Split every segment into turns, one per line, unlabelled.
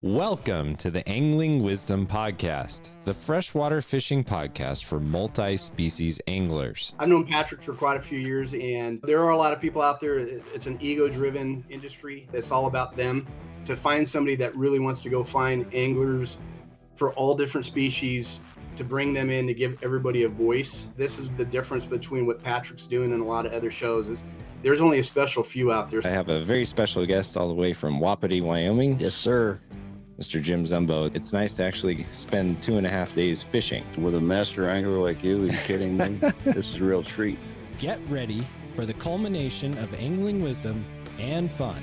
Welcome to the Angling Wisdom Podcast, the freshwater fishing podcast for multi-species anglers.
I've known Patrick for quite a few years, and there are a lot of people out there. It's an ego-driven industry. It's all about them. To find somebody that really wants to go find anglers for all different species, to bring them in, to give everybody a voice. This is the difference between what Patrick's doing and a lot of other shows. Is there's only a special few out there.
I have a very special guest all the way from Wapiti, Wyoming.
Yes, sir.
Mr. Jim Zumbo. It's nice to actually spend 2.5 days fishing.
With a master angler like you, are you kidding me? This is a real treat.
Get ready for the culmination of angling wisdom and fun.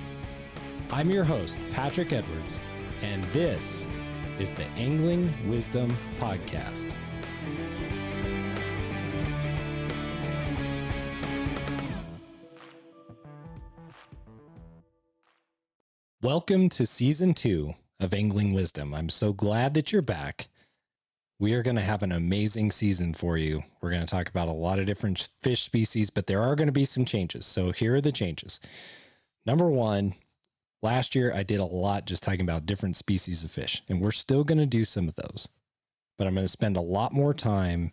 I'm your host, Patrick Edwards, and this is the Angling Wisdom Podcast. Welcome to Season 2 of Angling Wisdom. I'm so glad that you're back. We are going to have an amazing season for you. We're going to talk about a lot of different fish species, but there are going to be some changes. So here are the changes. Number one, last year I did a lot just talking about different species of fish, and we're still going to do some of those. But I'm going to spend a lot more time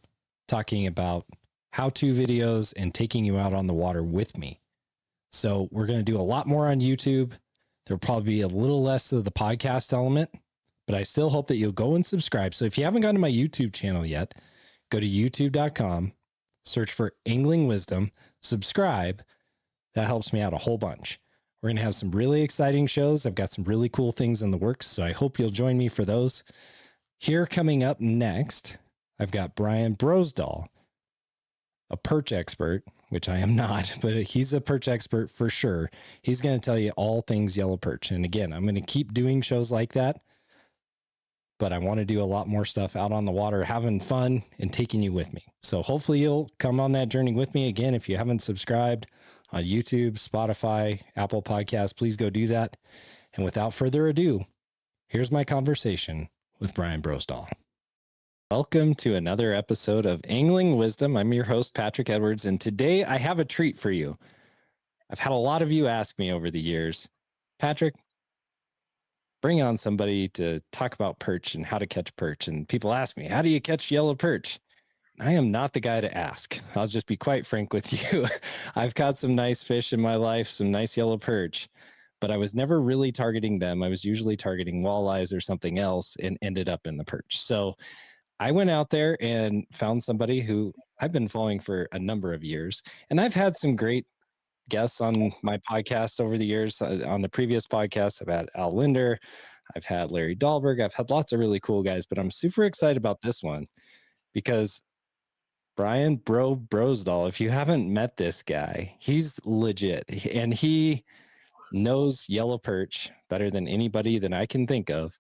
talking about how-to videos and taking you out on the water with me. So we're going to do a lot more on YouTube. There'll probably be a little less of the podcast element, but I still hope that you'll go and subscribe. So if you haven't gone to my YouTube channel yet, go to youtube.com, search for Angling Wisdom, subscribe. That helps me out a whole bunch. We're going to have some really exciting shows. I've got some really cool things in the works, so I hope you'll join me for those. Here coming up next, I've got Brian Brosdahl, a perch expert, which I am not, but he's a perch expert for sure. He's going to tell you all things yellow perch. And again, I'm going to keep doing shows like that, but I want to do a lot more stuff out on the water, having fun and taking you with me. So hopefully you'll come on that journey with me. Again, if you haven't subscribed on YouTube, Spotify, Apple Podcasts, please go do that. And without further ado, here's my conversation with Brian Brosdahl. Welcome to another episode of Angling Wisdom. I'm your host, Patrick Edwards, and today I have a treat for you. I've had a lot of you ask me over the years, Patrick, bring on somebody to talk about perch and how to catch perch. And people ask me, how do you catch yellow perch? I am not the guy to ask. I'll just be quite frank with you. I've caught some nice fish in my life, some nice yellow perch, but I was never really targeting them. I was usually targeting walleyes or something else and ended up in the perch. So I went out there and found somebody who I've been following for a number of years, and I've had some great guests on my podcast over the years. On the previous podcast, I've had Al Linder, I've had Larry Dahlberg, I've had lots of really cool guys, but I'm super excited about this one because Brian Brosdahl, if you haven't met this guy, he's legit, and he knows yellow perch better than anybody that I can think of.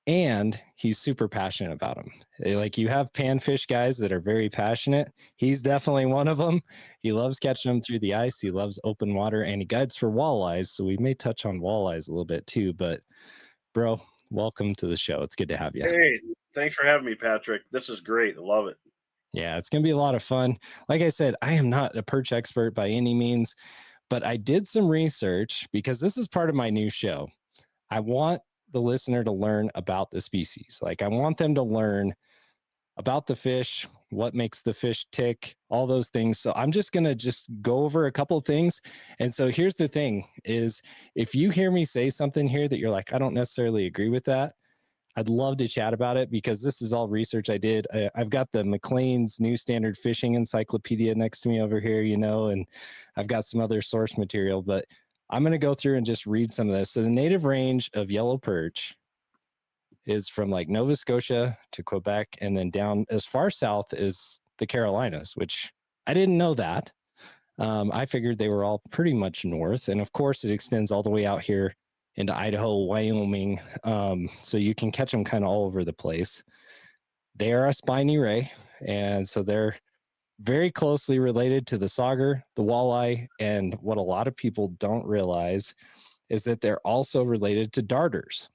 And he's super passionate about them. Like, you have panfish guys that are very passionate. He's definitely one of them. He loves catching them through the ice. He loves open water, and he guides for walleyes. So we may touch on walleyes a little bit too. But bro, welcome to the show. It's good to have you.
Hey, thanks for having me, Patrick. This is great. I love it.
Yeah, it's going to be a lot of fun. Like I said, I am not a perch expert by any means, but I did some research because this is part of my new show. I want the listener to learn about the species. Like, I want them to learn about the fish, what makes the fish tick, all those things. So I'm just going to go over a couple of things. And so here's the thing is, if you hear me say something here that you're like, I don't necessarily agree with that, I'd love to chat about it because this is all research I did. I've got the McLean's New Standard Fishing Encyclopedia next to me over here, and I've got some other source material, but I'm going to go through and just read some of this. So the native range of yellow perch is from like Nova Scotia to Quebec and then down as far south as the Carolinas, which I didn't know that. I figured they were all pretty much north. And of course, it extends all the way out here into Idaho, Wyoming. So you can catch them kind of all over the place. They are a spiny ray. And so they're very closely related to the sauger, the walleye, and what a lot of people don't realize is that they're also related to darters.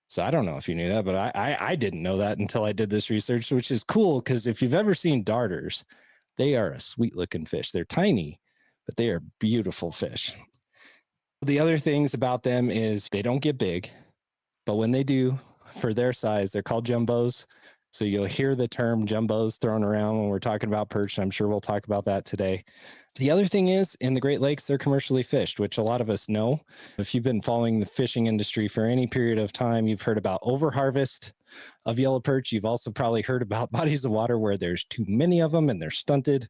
So I don't know if you knew that, but I didn't know that until I did this research, which is cool because if you've ever seen darters, they are a sweet looking fish. They're tiny, but they are beautiful fish. The other things about them is they don't get big. But when they do, for their size, they're called jumbos. So you'll hear the term jumbos thrown around when we're talking about perch. I'm sure we'll talk about that today. The other thing is, in the Great Lakes, they're commercially fished, which a lot of us know. If you've been following the fishing industry for any period of time, you've heard about overharvest of yellow perch. You've also probably heard about bodies of water where there's too many of them and they're stunted.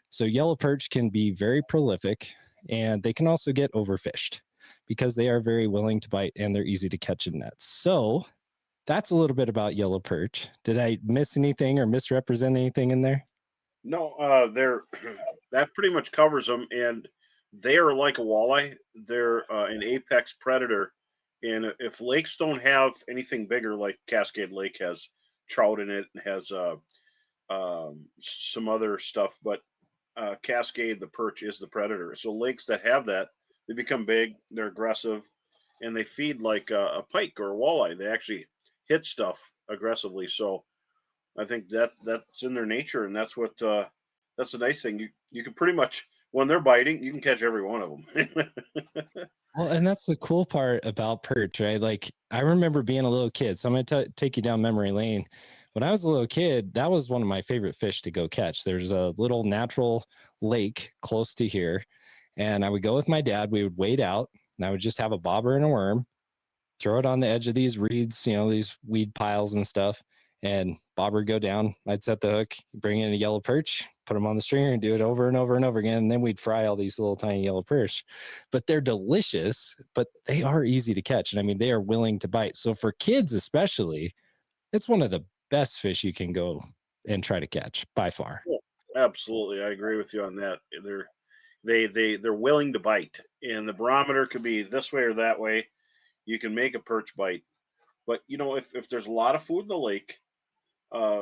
So yellow perch can be very prolific, and they can also get overfished because they are very willing to bite and they're easy to catch in nets. So that's a little bit about yellow perch. Did I miss anything or misrepresent anything in there?
No, they're that pretty much covers them, and they are like a walleye. They're an apex predator, and if lakes don't have anything bigger, like Cascade Lake has trout in it, and has some other stuff, but Cascade, the perch is the predator. So lakes that have that, they become big, they're aggressive, and they feed like a pike or a walleye. They actually hit stuff aggressively. So I think that's in their nature, and that's the nice thing. You can pretty much, when they're biting, you can catch every one of them.
Well, and that's the cool part about perch, right? Like I remember being a little kid. So I'm going to take you down memory lane. When I was a little kid, that was one of my favorite fish to go catch. There's a little natural lake close to here, and I would go with my dad. We would wade out, and I would just have a bobber and a worm, throw it on the edge of these reeds, these weed piles and stuff, and bobber would go down. I'd set the hook, bring in a yellow perch, put them on the stringer, and do it over and over and over again. And then we'd fry all these little tiny yellow perch. But they're delicious, but they are easy to catch. And I mean, they are willing to bite. So for kids, especially, it's one of the best fish you can go and try to catch by far.
Yeah, absolutely, I agree with you on that. They're willing to bite, and the barometer could be this way or that way. You can make a perch bite, but if there's a lot of food in the lake,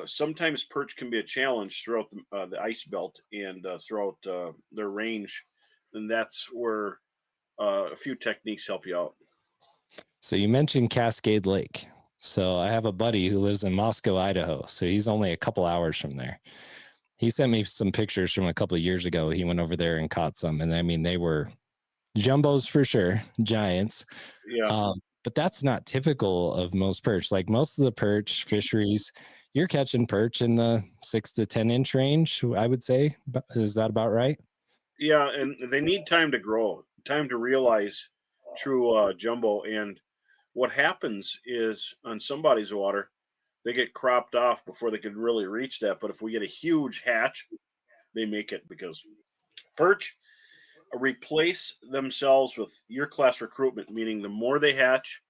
sometimes perch can be a challenge throughout the ice belt and throughout their range, and that's where a few techniques help you out.
So you mentioned Cascade Lake. So I have a buddy who lives in Moscow, Idaho. So he's only a couple hours from there. He sent me some pictures from a couple of years ago. He went over there and caught some. And I mean, they were jumbos for sure, giants.
Yeah,
But that's not typical of most perch. Like most of the perch fisheries, you're catching perch in the 6 to 10 inch range, I would say. Is that about right?
yeah, and they need time to grow, time to realize true jumbo. And what happens is on somebody's water, they get cropped off before they could really reach that. But if we get a huge hatch, they make it because perch replace themselves with year class recruitment, meaning the more they hatch,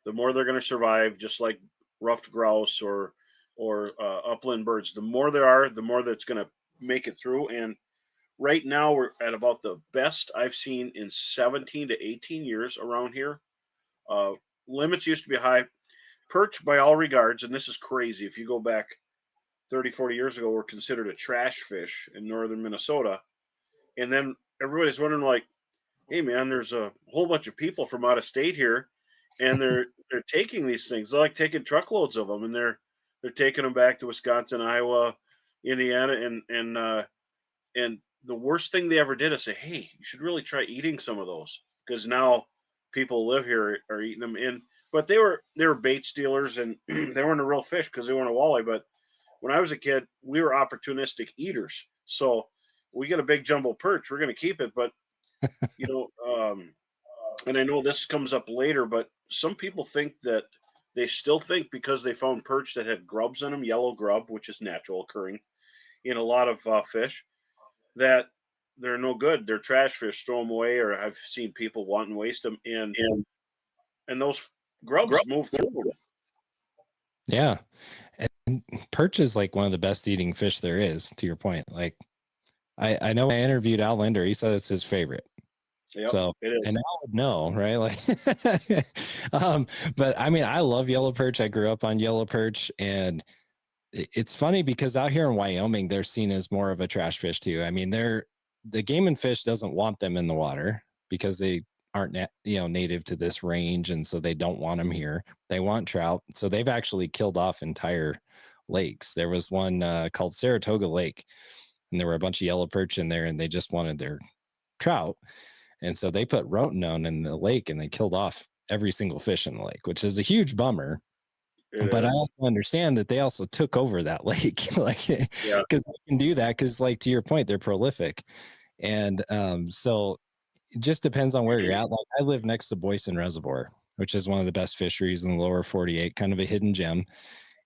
the more they're going to survive, just like ruffed grouse or upland birds. The more there are, the more that's going to make it through. And right now, we're at about the best I've seen in 17 to 18 years around here. Uh, Limits used to be high. Perch, by all regards, and this is crazy. If you go back 30, 40 years ago, were considered a trash fish in northern Minnesota. And then everybody's wondering, like, hey man, there's a whole bunch of people from out of state here, and they're taking these things. They're like taking truckloads of them, and they're taking them back to Wisconsin, Iowa, Indiana, and the worst thing they ever did is say, hey, you should really try eating some of those because now people live here are eating them in. But they were bait stealers, and they weren't a real fish because they weren't a walleye. But when I was a kid, we were opportunistic eaters. So we get a big jumbo perch, we're going to keep it. But you know, and I know this comes up later, but some people think that they still think because they found perch that had grubs in them, yellow grub, which is natural occurring in a lot of fish, that they're no good. They're trash fish. Throw them away, or I've seen people want and waste them, and those grubs move through.
Yeah. And perch is like one of the best eating fish there is, to your point. Like I know I interviewed Al Linder. He said it's his favorite.
Yep,
So,
it is.
and Al would know, right? Like, but I mean, I love yellow perch. I grew up on yellow perch, and it's funny because out here in Wyoming, they're seen as more of a trash fish too. I mean, the game and fish doesn't want them in the water because they aren't native to this range, and so they don't want them here. They want trout, so they've actually killed off entire lakes. There was one called Saratoga Lake, and there were a bunch of yellow perch in there, and they just wanted their trout, and so they put rotenone in the lake, and they killed off every single fish in the lake, which is a huge bummer.
It
But I
is.
also understand that they also took over that lake, like,
Yeah.
because they can do that. Because, like, to your point, they're prolific, and so it just depends on where you're at. Like, I live next to Boyson Reservoir, which is one of the best fisheries in the lower 48, kind of a hidden gem,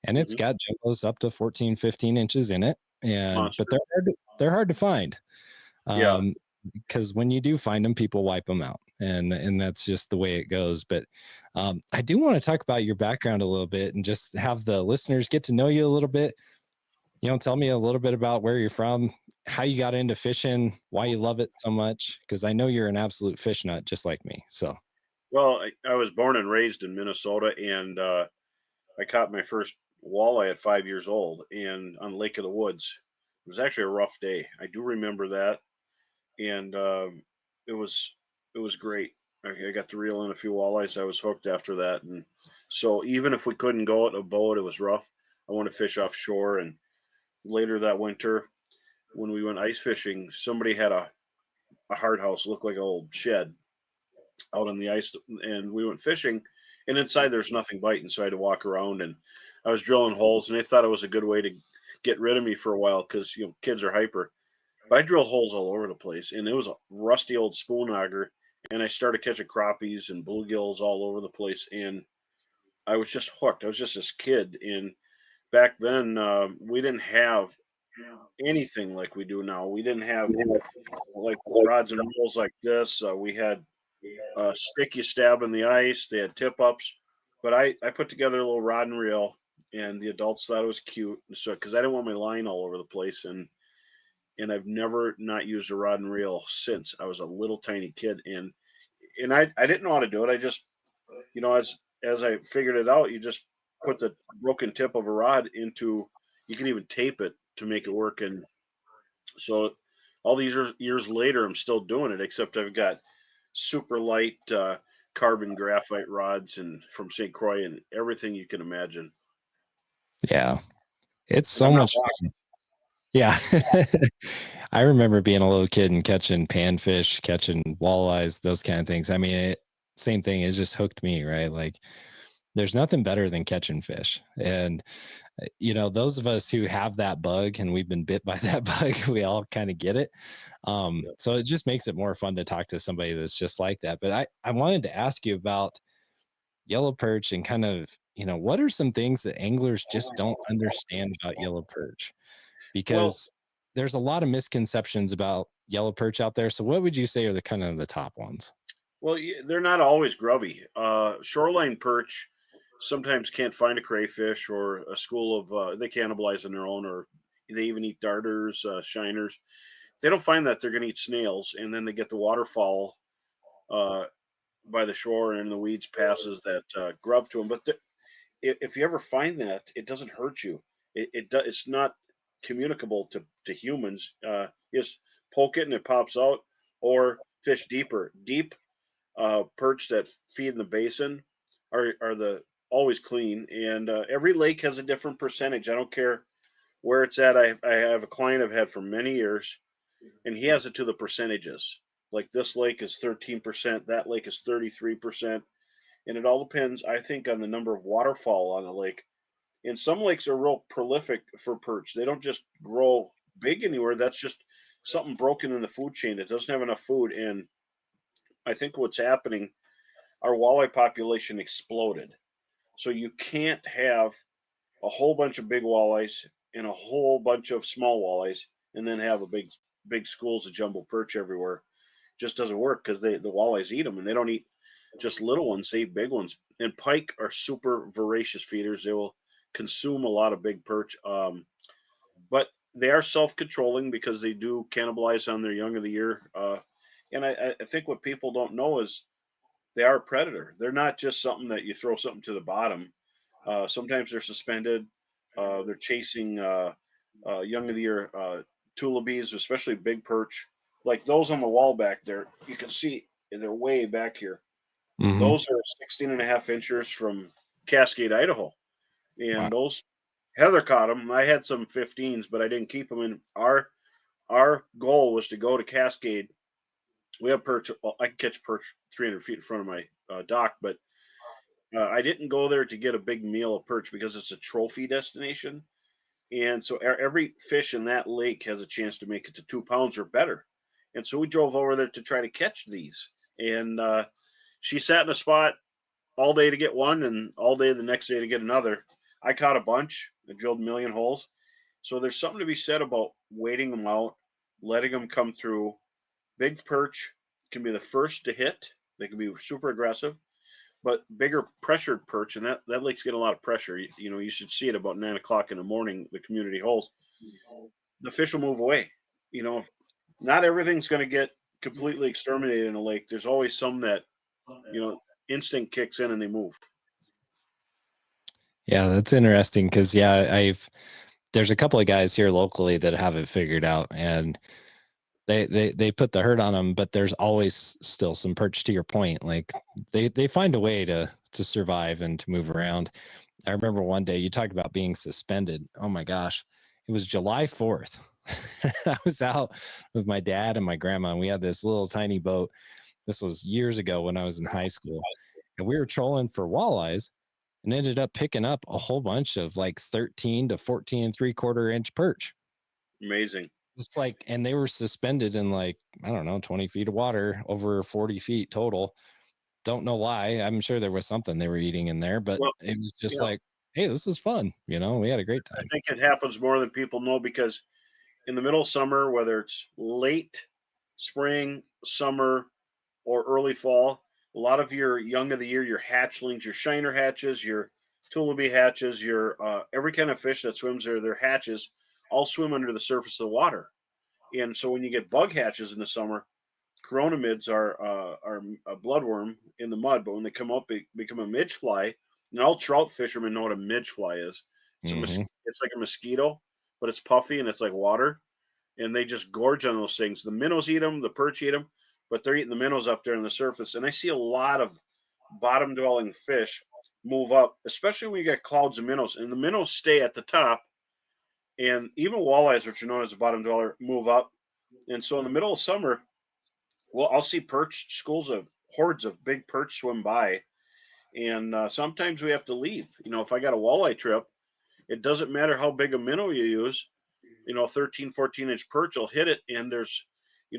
and it's
Mhm.
got jumbos up to 14, 15 inches in it, but
Monster.
they're hard to find.
Yeah.
Because when you do find them, people wipe them out, and that's just the way it goes. But I do want to talk about your background a little bit and just have the listeners get to know you a little bit. Tell me a little bit about where you're from, how you got into fishing, why you love it so much, because I know you're an absolute fish nut just like me. So
Well, I was born and raised in Minnesota, and I caught my first walleye at 5 years old, and on Lake of the Woods. It was actually a rough day. I do remember that, and it was it was great. I got to reel in a few walleyes. I was hooked after that, and so even if we couldn't go out a boat, it was rough. I wanted to fish offshore, and later that winter, when we went ice fishing, somebody had a hard house, looked like an old shed out on the ice, and we went fishing. And inside there's nothing biting, so I had to walk around, and I was drilling holes, and they thought it was a good way to get rid of me for a while because kids are hyper. But I drilled holes all over the place, and it was a rusty old spoon auger, and I started catching crappies and bluegills all over the place, and I was just hooked. I was just this kid, and back then we didn't have anything like we do now. We didn't have like rods and reels like this. We had stick you stab in the ice. They had tip ups, but I put together a little rod and reel, and the adults thought it was cute. So because I didn't want my line all over the place, and I've never not used a rod and reel since I was a little tiny kid, and I didn't know how to do it. I just as I figured it out, you just put the broken tip of a rod into. You can even tape it to make it work, and so all these years later, I'm still doing it, except I've got super light carbon graphite rods and from St. Croix and everything you can imagine.
yeah, it's
And
so
I'm not
much
washed.
fun. Yeah. I remember being a little kid and catching panfish, catching walleyes, those kind of things. I mean, same thing. It just hooked me, right? Like, there's nothing better than catching fish. And, those of us who have that bug and we've been bit by that bug, we all kind of get it. So it just makes it more fun to talk to somebody that's just like that. But I wanted to ask you about yellow perch and kind of, what are some things that anglers just don't understand about yellow perch?
Well,
Because there's a lot of misconceptions about yellow perch out there. So what would you say are the kind of the top ones?
they're not always grubby. Shoreline perch sometimes can't find a crayfish or a school of they cannibalize on their own, or they even eat darters, shiners. If they don't find that, they're going to eat snails, and then they get the waterfowl uh, by the shore, and the weeds passes that grub to them. But if you ever find that, it doesn't hurt you. It's not communicable to humans. You just poke it and it pops out, or fish deeper. Deep perch that feed in the basin are the always clean, and every lake has a different percentage. I don't care where it's at. I have a client I've had for many years, and he has it to the percentages. Like this lake is 13%, that lake is 33%, and it all depends, I think, on the number of waterfowl on the lake. And some lakes are real prolific for perch. They don't just grow big anywhere. That's just something broken in the food chain. It doesn't have enough food. And I think what's happening, our walleye population exploded. So you can't have a whole bunch of big walleyes and a whole bunch of small walleyes and then have a big schools of jumbo perch everywhere. Just doesn't work because the walleyes eat them, and they don't eat just little ones, they eat big ones. And pike are super voracious feeders. They will consume a lot of big perch. But they are self-controlling because they do cannibalize on their young of the year. And I think what people don't know is they are a predator. They're not just something that you throw something to the bottom. Sometimes they're suspended. They're chasing young of the year tullabies, especially big perch. Like those on the wall back there, you can see they're way back here.
Mm-hmm.
Those are 16 and a half inches from Cascade, Idaho.
Wow.
And those, Heather caught them. I had some 15s, but I didn't keep them. And our goal was to go to Cascade. We have perch. Well, I can catch perch 300 feet in front of my dock, but I didn't go there to get a big meal of perch because it's a trophy destination. And so every fish in that lake has a chance to make it to 2 pounds or better. And so we drove over there to try to catch these. And she sat in a spot all day to get one and all day the next day to get another. I caught a bunch. I drilled a million holes. So there's something to be said about waiting them out, letting them come through. Big perch can be the first to hit. They can be super aggressive, but bigger pressured perch, and that lake's getting a lot of pressure. You should see it about 9 o'clock in the morning, the community holes. The fish will move away. Not everything's going to get completely exterminated in a lake. There's always some that, instinct kicks in and they move.
Yeah, that's interesting because there's a couple of guys here locally that have it figured out, and they put the hurt on them, but there's always still some perch, to your point. Like they find a way to survive and to move around. I remember one day you talked about being suspended. Oh my gosh. It was July 4th. I was out with my dad and my grandma, and we had this little tiny boat. This was years ago when I was in high school, and we were trolling for walleyes and ended up picking up a whole bunch of like 13 to 14 3/4 inch perch.
Amazing.
It's like, and they were suspended in like, I don't know, 20 feet of water, over 40 feet total. Don't know why. I'm sure there was something they were eating in there, but it was just like, hey, this is fun. We had a great time.
I think it happens more than people know because in the middle of summer, whether it's late spring, summer, or early fall, a lot of your young of the year, your hatchlings, your shiner hatches, your tullaby hatches, your every kind of fish that swims there, their hatches all swim under the surface of the water. And so when you get bug hatches in the summer, coronamids are a bloodworm in the mud, but when they come up, they become a midge fly. And all trout fishermen know what a midge fly is. It's like a mosquito, but it's puffy and it's like water. And they just gorge on those things. The minnows eat them, the perch eat them, but they're eating the minnows up there on the surface. And I see a lot of bottom dwelling fish move up, especially when you get clouds of minnows. And the minnows stay at the top. And even walleyes, which are known as a bottom dweller, move up. And so in the middle of summer, well, I'll see perch schools of hordes of big perch swim by. And sometimes we have to leave. If I got a walleye trip, it doesn't matter how big a minnow you use. 13, 14-inch perch will hit it. And there's,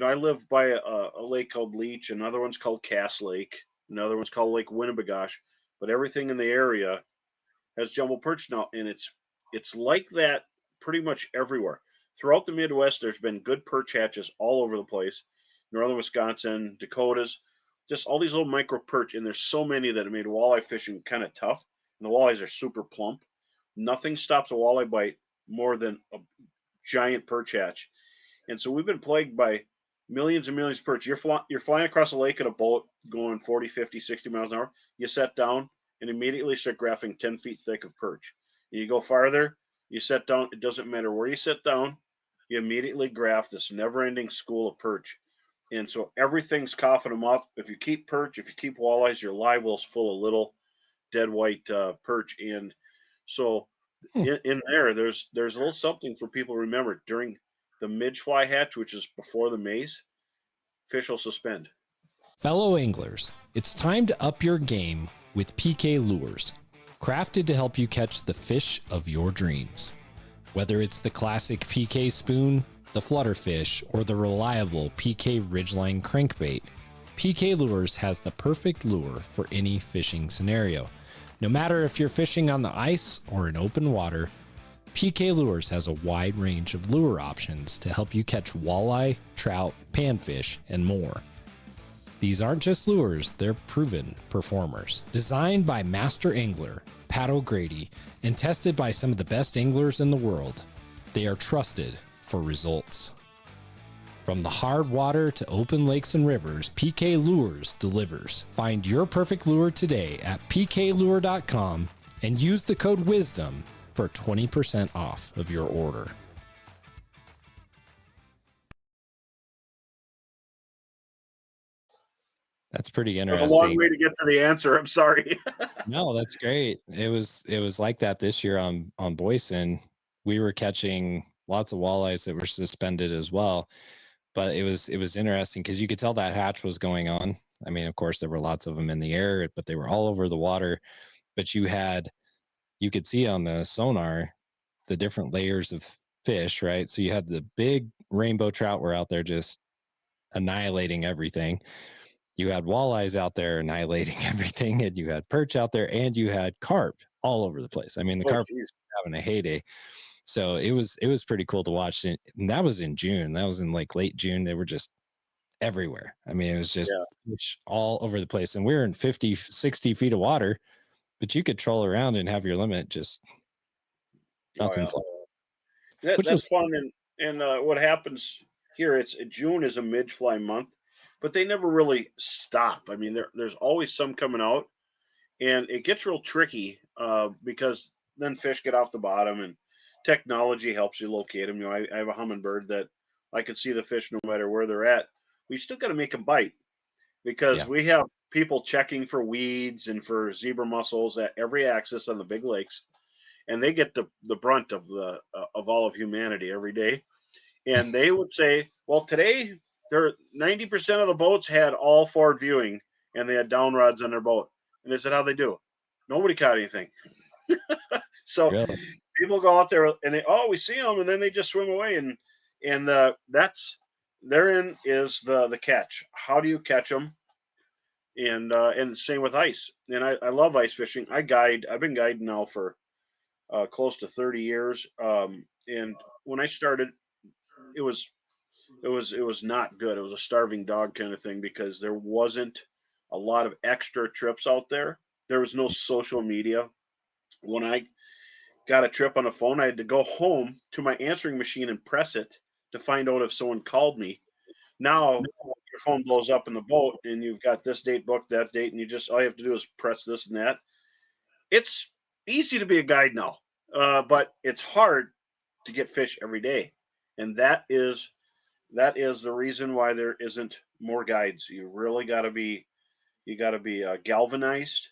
I live by a lake called Leech, another one's called Cass Lake, another one's called Lake Winnebagosh. But everything in the area has jumbo perch now. And it's like that pretty much everywhere. Throughout the Midwest, there's been good perch hatches all over the place. Northern Wisconsin, Dakotas, just all these little micro perch. And there's so many that have made walleye fishing kind of tough. And the walleyes are super plump. Nothing stops a walleye bite more than a giant perch hatch. And so we've been plagued by millions and millions of perch. You're flying across a lake in a boat going 40, 50, 60 miles an hour. You set down and immediately start graphing 10 feet thick of perch. And you go farther, you set down. It doesn't matter where you sit down. You immediately graph this never-ending school of perch. And so everything's coughing them up. If you keep perch, if you keep walleyes, your live well's full of little dead white perch. And so in there, there's a little something for people to remember. During the midge fly hatch, which is before the maize, fish will suspend.
Fellow anglers, it's time to up your game with PK Lures, crafted to help you catch the fish of your dreams. Whether it's the classic PK spoon, the flutterfish, or the reliable PK Ridgeline crankbait, PK Lures has the perfect lure for any fishing scenario. No matter if you're fishing on the ice or in open water, PK Lures has a wide range of lure options to help you catch walleye, trout, panfish, and more. These aren't just lures, they're proven performers. Designed by master angler Pat O'Grady and tested by some of the best anglers in the world, they are trusted for results. From the hard water to open lakes and rivers, PK Lures delivers. Find your perfect lure today at pklure.com and use the code WISDOM for 20% off of your order.
That's pretty
It was
interesting.
a long way to get to the answer. I'm sorry.
No, that's great. It was like that this year on Boyson. We were catching lots of walleyes that were suspended as well. But it was interesting because you could tell that hatch was going on. I mean, of course, there were lots of them in the air, but they were all over the water. but you could see on the sonar the different layers of fish, right? So you had the big rainbow trout were out there just annihilating everything. You had walleyes out there annihilating everything, and you had perch out there, and you had carp all over the place. I mean, the
Oh,
carp
geez.
were having a heyday. So it was pretty cool to watch. And that was in June. That was in like late June. They were just everywhere. I mean, it was just
Yeah.
fish all over the place. And we were in 50, 60 feet of water, but you could troll around and have your limit, just
Oh,
nothing
yeah.
fly, which
That's
was
fun. And what happens here? It's June is a midge fly month, but they never really stop. I mean, there's always some coming out, and it gets real tricky because then fish get off the bottom, and technology helps you locate them. I have a hummingbird that I can see the fish no matter where they're at. We still got to make them bite because
yeah.
we have people checking for weeds and for zebra mussels at every axis on the big lakes, and they get the brunt of the of all of humanity every day. And they would say, well, today there 90% of the boats had all forward viewing and they had down rods on their boat. And they said, how they do? Nobody caught anything. So
Really?
people go out there and we see them, and then they just swim away. And that's therein is the catch. How do you catch them? And the same with ice. And I love ice fishing. I've been guiding now for close to 30 years. And when I started, it was it was not good. It was a starving dog kind of thing because there wasn't a lot of extra trips out there. There was no social media. When I got a trip on the phone, I had to go home to my answering machine and press it to find out if someone called me. Now your phone blows up in the boat and you've got this date booked, that date, and you just all you have to do is press this and that. It's easy to be a guide now, but it's hard to get fish every day, and that is the reason why there isn't more guides. You really got to be galvanized.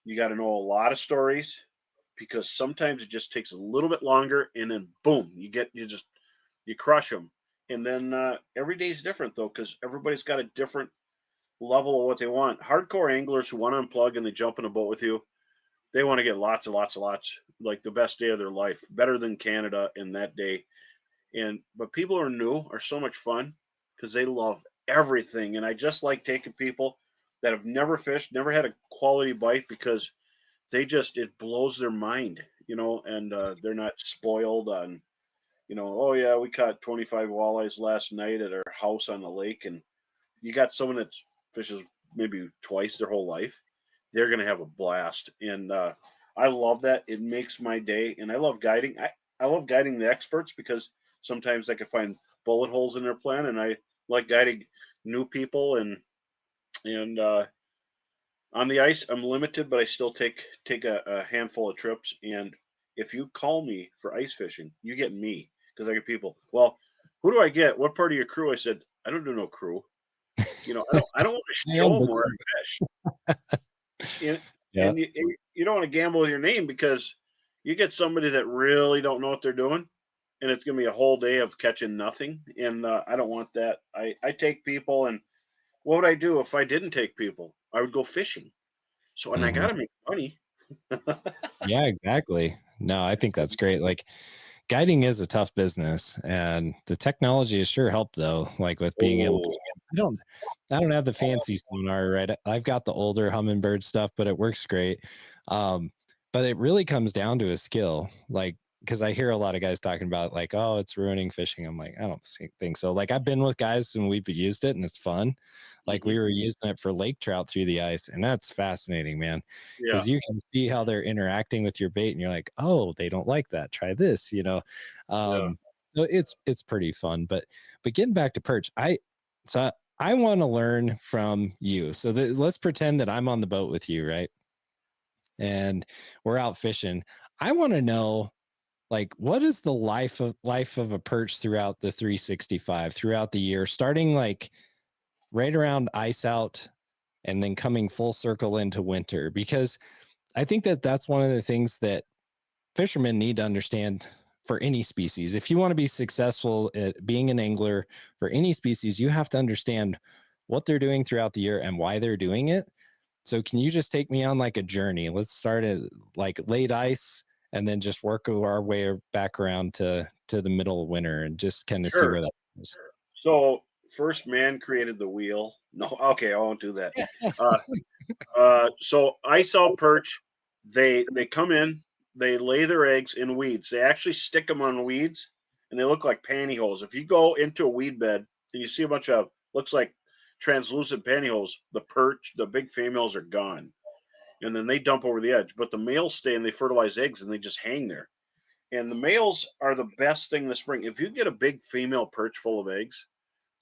You got to know a lot of stories because sometimes it just takes a little bit longer, and then boom, you crush them. And then every day is different though because everybody's got a different level of what they want. Hardcore anglers who want to unplug and they jump in a boat with you, they want to get lots and lots and lots, like the best day of their life, better than Canada in that day. But people who are new are so much fun because they love everything. And I just like taking people that have never fished, never had a quality bite because it blows their mind, and they're not spoiled on, oh yeah, we caught 25 walleyes last night at our house on the lake. And you got someone that fishes maybe twice their whole life, they're going to have a blast. And I love that. It makes my day. And I love guiding. I love guiding the experts because sometimes I can find bullet holes in their plan. And I like guiding new people. And on the ice, I'm limited, but I still take a handful of trips. And if you call me for ice fishing, you get me because I get people. Well, who do I get? What part of your crew? I said, I don't do no crew. I don't want to
I
show
am
them
the
where I fish, and
yeah.
and you don't want to gamble with your name because you get somebody that really don't know what they're doing, and it's going to be a whole day of catching nothing. And I don't want that. I take people, and what would I do if I didn't take people? I would go fishing. So, and I
Mhm.
got to make money.
Yeah, exactly. No, I think that's great. Like guiding is a tough business, and the technology has sure helped though, like with being able to
Oh,
I don't I don't have the fancy sonar, right? I've got the older hummingbird stuff, but it works great. Um, but it really comes down to a skill. Like because I hear a lot of guys talking about like, oh, it's ruining fishing. I'm like, I don't think so. Like I've been with guys and we've used it and it's fun. Like
hmm
we were using it for lake trout through the ice, and that's fascinating, man.
yeah,
Because you can see how they're interacting with your bait, and you're like, oh, they don't like that. Try this.
yeah.
So it's pretty fun. But getting back to perch, so I want to learn from you. So let's pretend that I'm on the boat with you, right? And we're out fishing. I want to know like what is the life of a perch throughout the 365 throughout the year, starting like right around ice out and then coming full circle into winter, because I think that that's one of the things that fishermen need to understand for any species. If you want to be successful at being an angler for any species, you have to understand what they're doing throughout the year and why they're doing it. So can you just take me on like a journey? Let's start at like late ice and then just work our way back around to the middle of winter and just kind of see
Sure.
where that goes.
So first man created the wheel. No, okay, I won't do that. Uh, so ice out perch, they come in, they lay their eggs in weeds. They actually stick them on weeds, and they look like pantyhose. If you go into a weed bed and you see a bunch of looks like translucent pantyhose, the perch, the big females are gone, and then they dump over the edge. But the males stay and they fertilize eggs and they just hang there. And the males are the best thing this spring. If you get a big female perch full of eggs,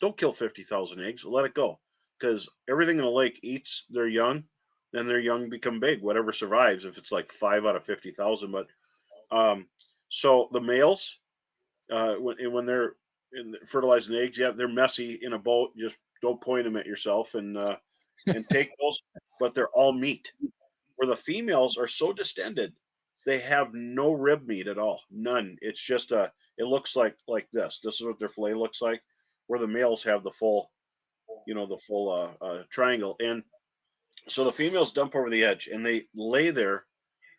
don't kill 50,000 eggs. Let it go, because everything in the lake eats their young, then their young become big. Whatever survives, if it's like 5 out of 50,000. But so the males, when they're fertilizing eggs, yeah, they're messy in a boat. Just don't point them at yourself and take those. But they're all meat. Where the females are so distended, they have no rib meat at all, none. It's just a. It looks like this. This is what their fillet looks like. Where the males have the full, the full triangle. And so the females dump over the edge and they lay there,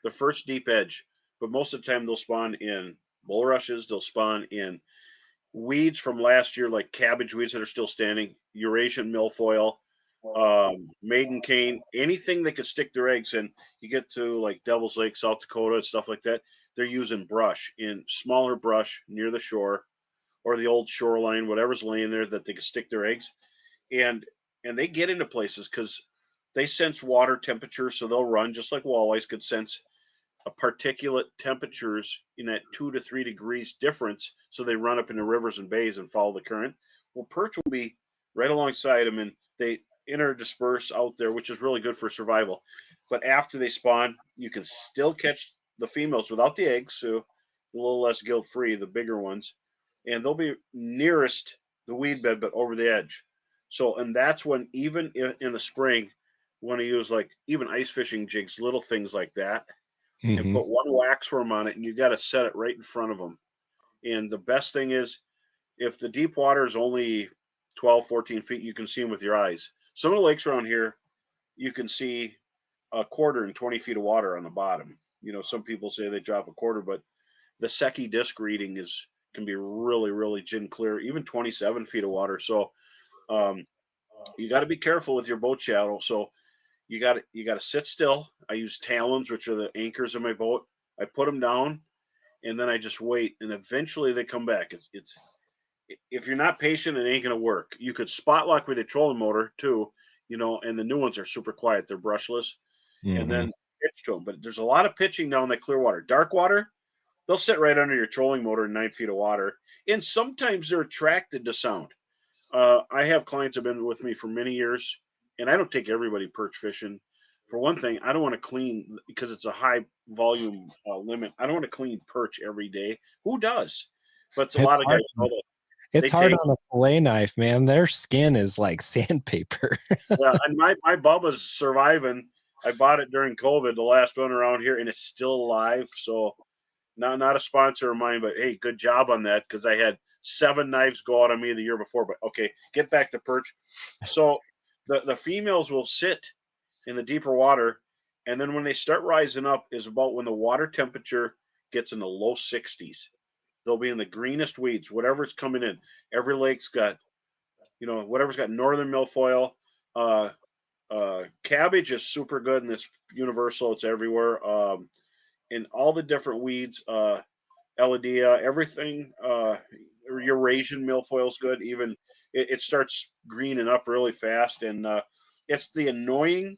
the first deep edge. But most of the time they'll spawn in bulrushes. They'll spawn in weeds from last year, like cabbage weeds that are still standing, Eurasian milfoil, maiden cane, anything that could stick their eggs in. You get to like Devil's Lake, South Dakota, and stuff like that. They're using brush, in smaller brush near the shore or the old shoreline, whatever's laying there that they can stick their eggs. And they get into places because they sense water temperature, so they'll run just like walleyes could sense a particulate temperatures in that 2 to 3 degrees difference. So they run up into rivers and bays and follow the current. Well, perch will be right alongside them and they interdisperse out there, which is really good for survival. But after they spawn, you can still catch the females without the eggs, so a little less guilt free, the bigger ones. And they'll be nearest the weed bed, but over the edge. So, and that's when, even in the spring, want to use like even ice fishing jigs, little things like that, and
Mm-hmm.
put one wax worm on it, and you got to set it right in front of them. And the best thing is, if the deep water is only 12, 14 feet, you can see them with your eyes. Some of the lakes around here, you can see a quarter and 20 feet of water on the bottom. Some people say they drop a quarter, but the Secchi disc reading can be really, really gin clear, even 27 feet of water. So you got to be careful with your boat shadow. So you got to sit still. I use talons, which are the anchors of my boat. I put them down, and then I just wait, and eventually they come back. It's if you're not patient, it ain't gonna work. You could spot lock with a trolling motor too, and the new ones are super quiet. They're brushless, and
Mm-hmm.
then pitch to them. But there's a lot of pitching down that clear water. Dark water, they'll sit right under your trolling motor in 9 feet of water, and sometimes they're attracted to sound. I have clients that have been with me for many years, and I don't take everybody perch fishing. For one thing, I don't want to clean because it's a high volume limit. I don't want to clean perch every day. Who does? But a
It's
lot of guys
hard.
know that
It's
they
hard
take.
on a fillet knife, man. Their skin is like sandpaper.
Yeah, and my Bubba's surviving. I bought it during COVID, the last one around here, and it's still alive. So not a sponsor of mine, but hey, good job on that because I had 7 knives go out on me the year before. But okay, get back to perch. So the females will sit in the deeper water, and then when they start rising up is about when the water temperature gets in the low 60s. They'll be in the greenest weeds, whatever's coming in. Every lake's got, whatever's got northern milfoil. Uh, Cabbage is super good in this universal. It's everywhere. In all the different weeds, Eladia, everything. Eurasian milfoil is good. Even it starts greening up really fast, and it's the annoying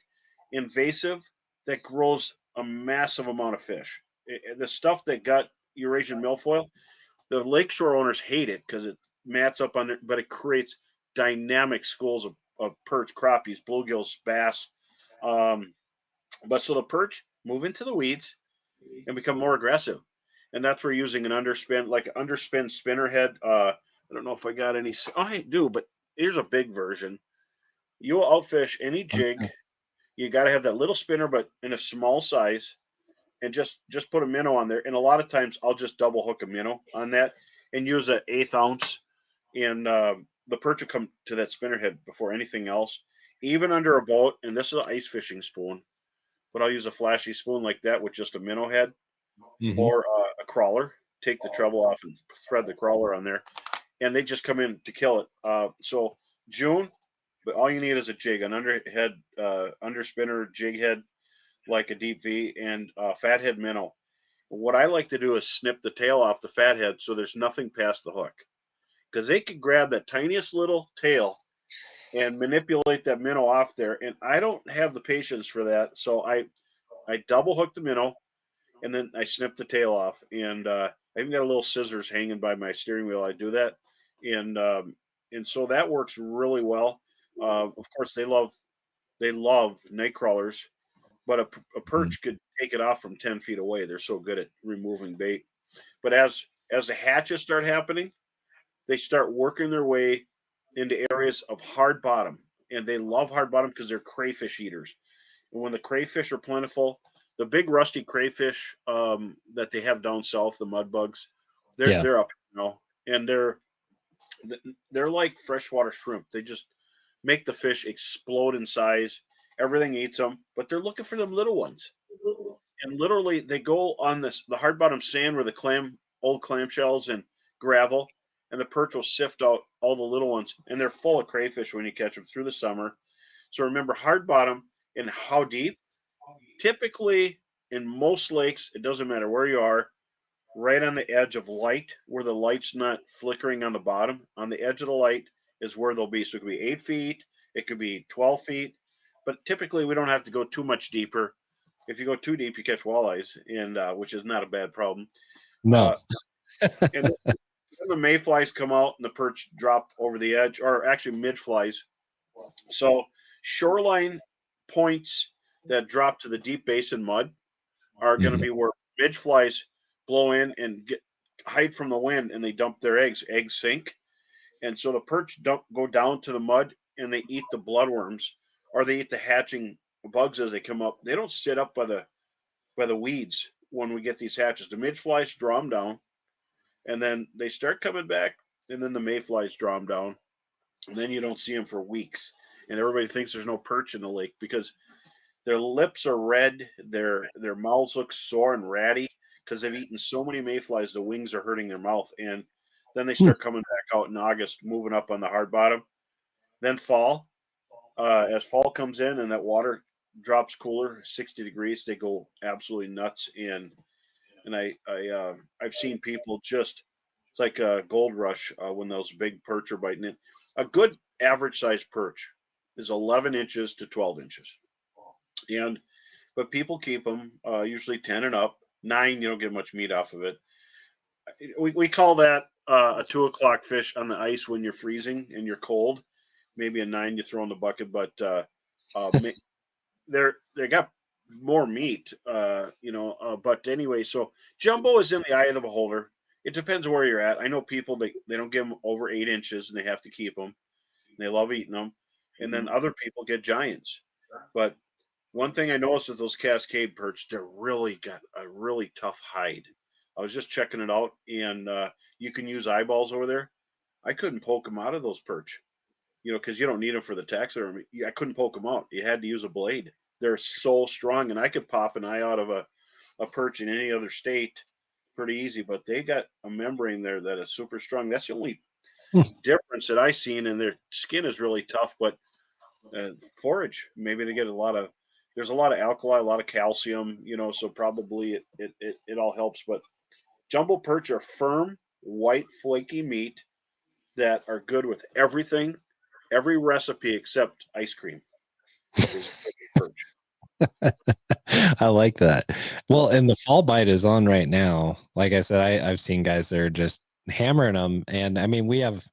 invasive that grows a massive amount of fish. The stuff that got Eurasian milfoil, the lakeshore owners hate it because it mats up on it, but it creates dynamic schools of perch, crappies, bluegills, bass. But so the perch move into the weeds and become more aggressive. And that's where using an underspin, like an underspin spinner head. I don't know if I got any. Oh, I do, but here's a big version. You'll outfish any jig. You got to have that little spinner, but in a small size, and just put a minnow on there. And a lot of times, I'll just double hook a minnow on that and use an 1/8 ounce. And the perch will come to that spinner head before anything else. even under a boat, and this is an ice fishing spoon, but I'll use a flashy spoon like that with just a minnow head or a crawler. Take the treble off and thread the crawler on there, and they just come in to kill it. So June, but all you need is a jig, an underhead, underspinner jig head, like a deep V, and fathead minnow. What I like to do is snip the tail off the fathead so there's nothing past the hook, because they could grab that tiniest little tail and manipulate that minnow off there, and I don't have the patience for that. So I double hook the minnow, and then I snip the tail off, and I even got a little scissors hanging by my steering wheel. I do that, and so that works really well. Of course, they love night crawlers, but a perch could take it off from 10 feet away. They're so good at removing bait. But as the hatches start happening, they start working their way into areas of hard bottom, and they love hard bottom because they're crayfish eaters. And when the crayfish are plentiful, the big rusty crayfish that they have down south, the mud bugs, they're up, and they're like freshwater shrimp. They just make the fish explode in size. Everything eats them, but they're looking for them little ones. And literally, they go on the hard bottom sand where the old clamshells and gravel, and the perch will sift out all the little ones, and they're full of crayfish when you catch them through the summer. So remember, hard bottom and how deep. Typically, in most lakes, it doesn't matter where you are, right on the edge of light, where the light's not flickering on the bottom. On the edge of the light is where they'll be. So it could be 8 feet, it could be 12 feet, but typically we don't have to go too much deeper. If you go too deep, you catch walleyes, and which is not a bad problem.
No.
And then the mayflies come out and the perch drop over the edge, or actually midflies. So shoreline points that drop to the deep basin mud are going to be where midflies blow in and hide from the wind, and they dump their eggs. Eggs sink, and so the perch go down to the mud, and they eat the bloodworms, or they eat the hatching bugs as they come up. They don't sit up by the weeds when we get these hatches. The midflies draw them down, and then they start coming back, and then the mayflies draw them down, and then you don't see them for weeks. And everybody thinks there's no perch in the lake because their lips are red, their mouths look sore and ratty because they've eaten so many mayflies, the wings are hurting their mouth. And then they start coming back out in August, moving up on the hard bottom. Then fall, as fall comes in and that water drops cooler, 60 degrees, they go absolutely nuts. And I've seen people just, it's like a gold rush when those big perch are biting in. A good average size perch is 11 inches to 12 inches. But people keep them usually 10 and up. 9, you don't get much meat off of it. We call that a 2 o'clock fish on the ice when you're freezing and you're cold. Maybe a 9 you throw in the bucket, but they got more meat, But anyway, so jumbo is in the eye of the beholder. It depends where you're at. I know people they don't give them over 8 inches and they have to keep them. They love eating them, and then other people get giants. But one thing I noticed with those Cascade perch, they're really got a really tough hide. I was just checking it out, and you can use eyeballs over there. I couldn't poke them out of those perch, because you don't need them for the taxidermy. I couldn't poke them out. You had to use a blade. They're so strong, and I could pop an eye out of a perch in any other state pretty easy, but they got a membrane there that is super strong. That's the only difference that I've seen, and their skin is really tough, but forage, maybe they get there's a lot of alkali, a lot of calcium, so probably it all helps. But jumbo perch are firm, white, flaky meat that are good with everything, every recipe except ice cream.
I like that. Well, and the fall bite is on right now. Like I said, I've seen guys that are just hammering them. And I mean, we have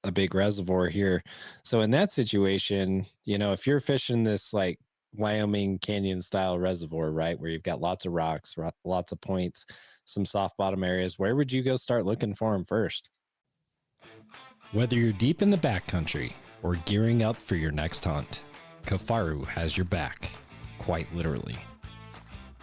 a big reservoir here. So in that situation, if you're fishing this like Wyoming Canyon style reservoir, right, where you've got lots of rocks, lots of points, some soft bottom areas, where would you go start looking for them first?
Whether you're deep in the backcountry or gearing up for your next hunt, Kifaru has your back, quite literally.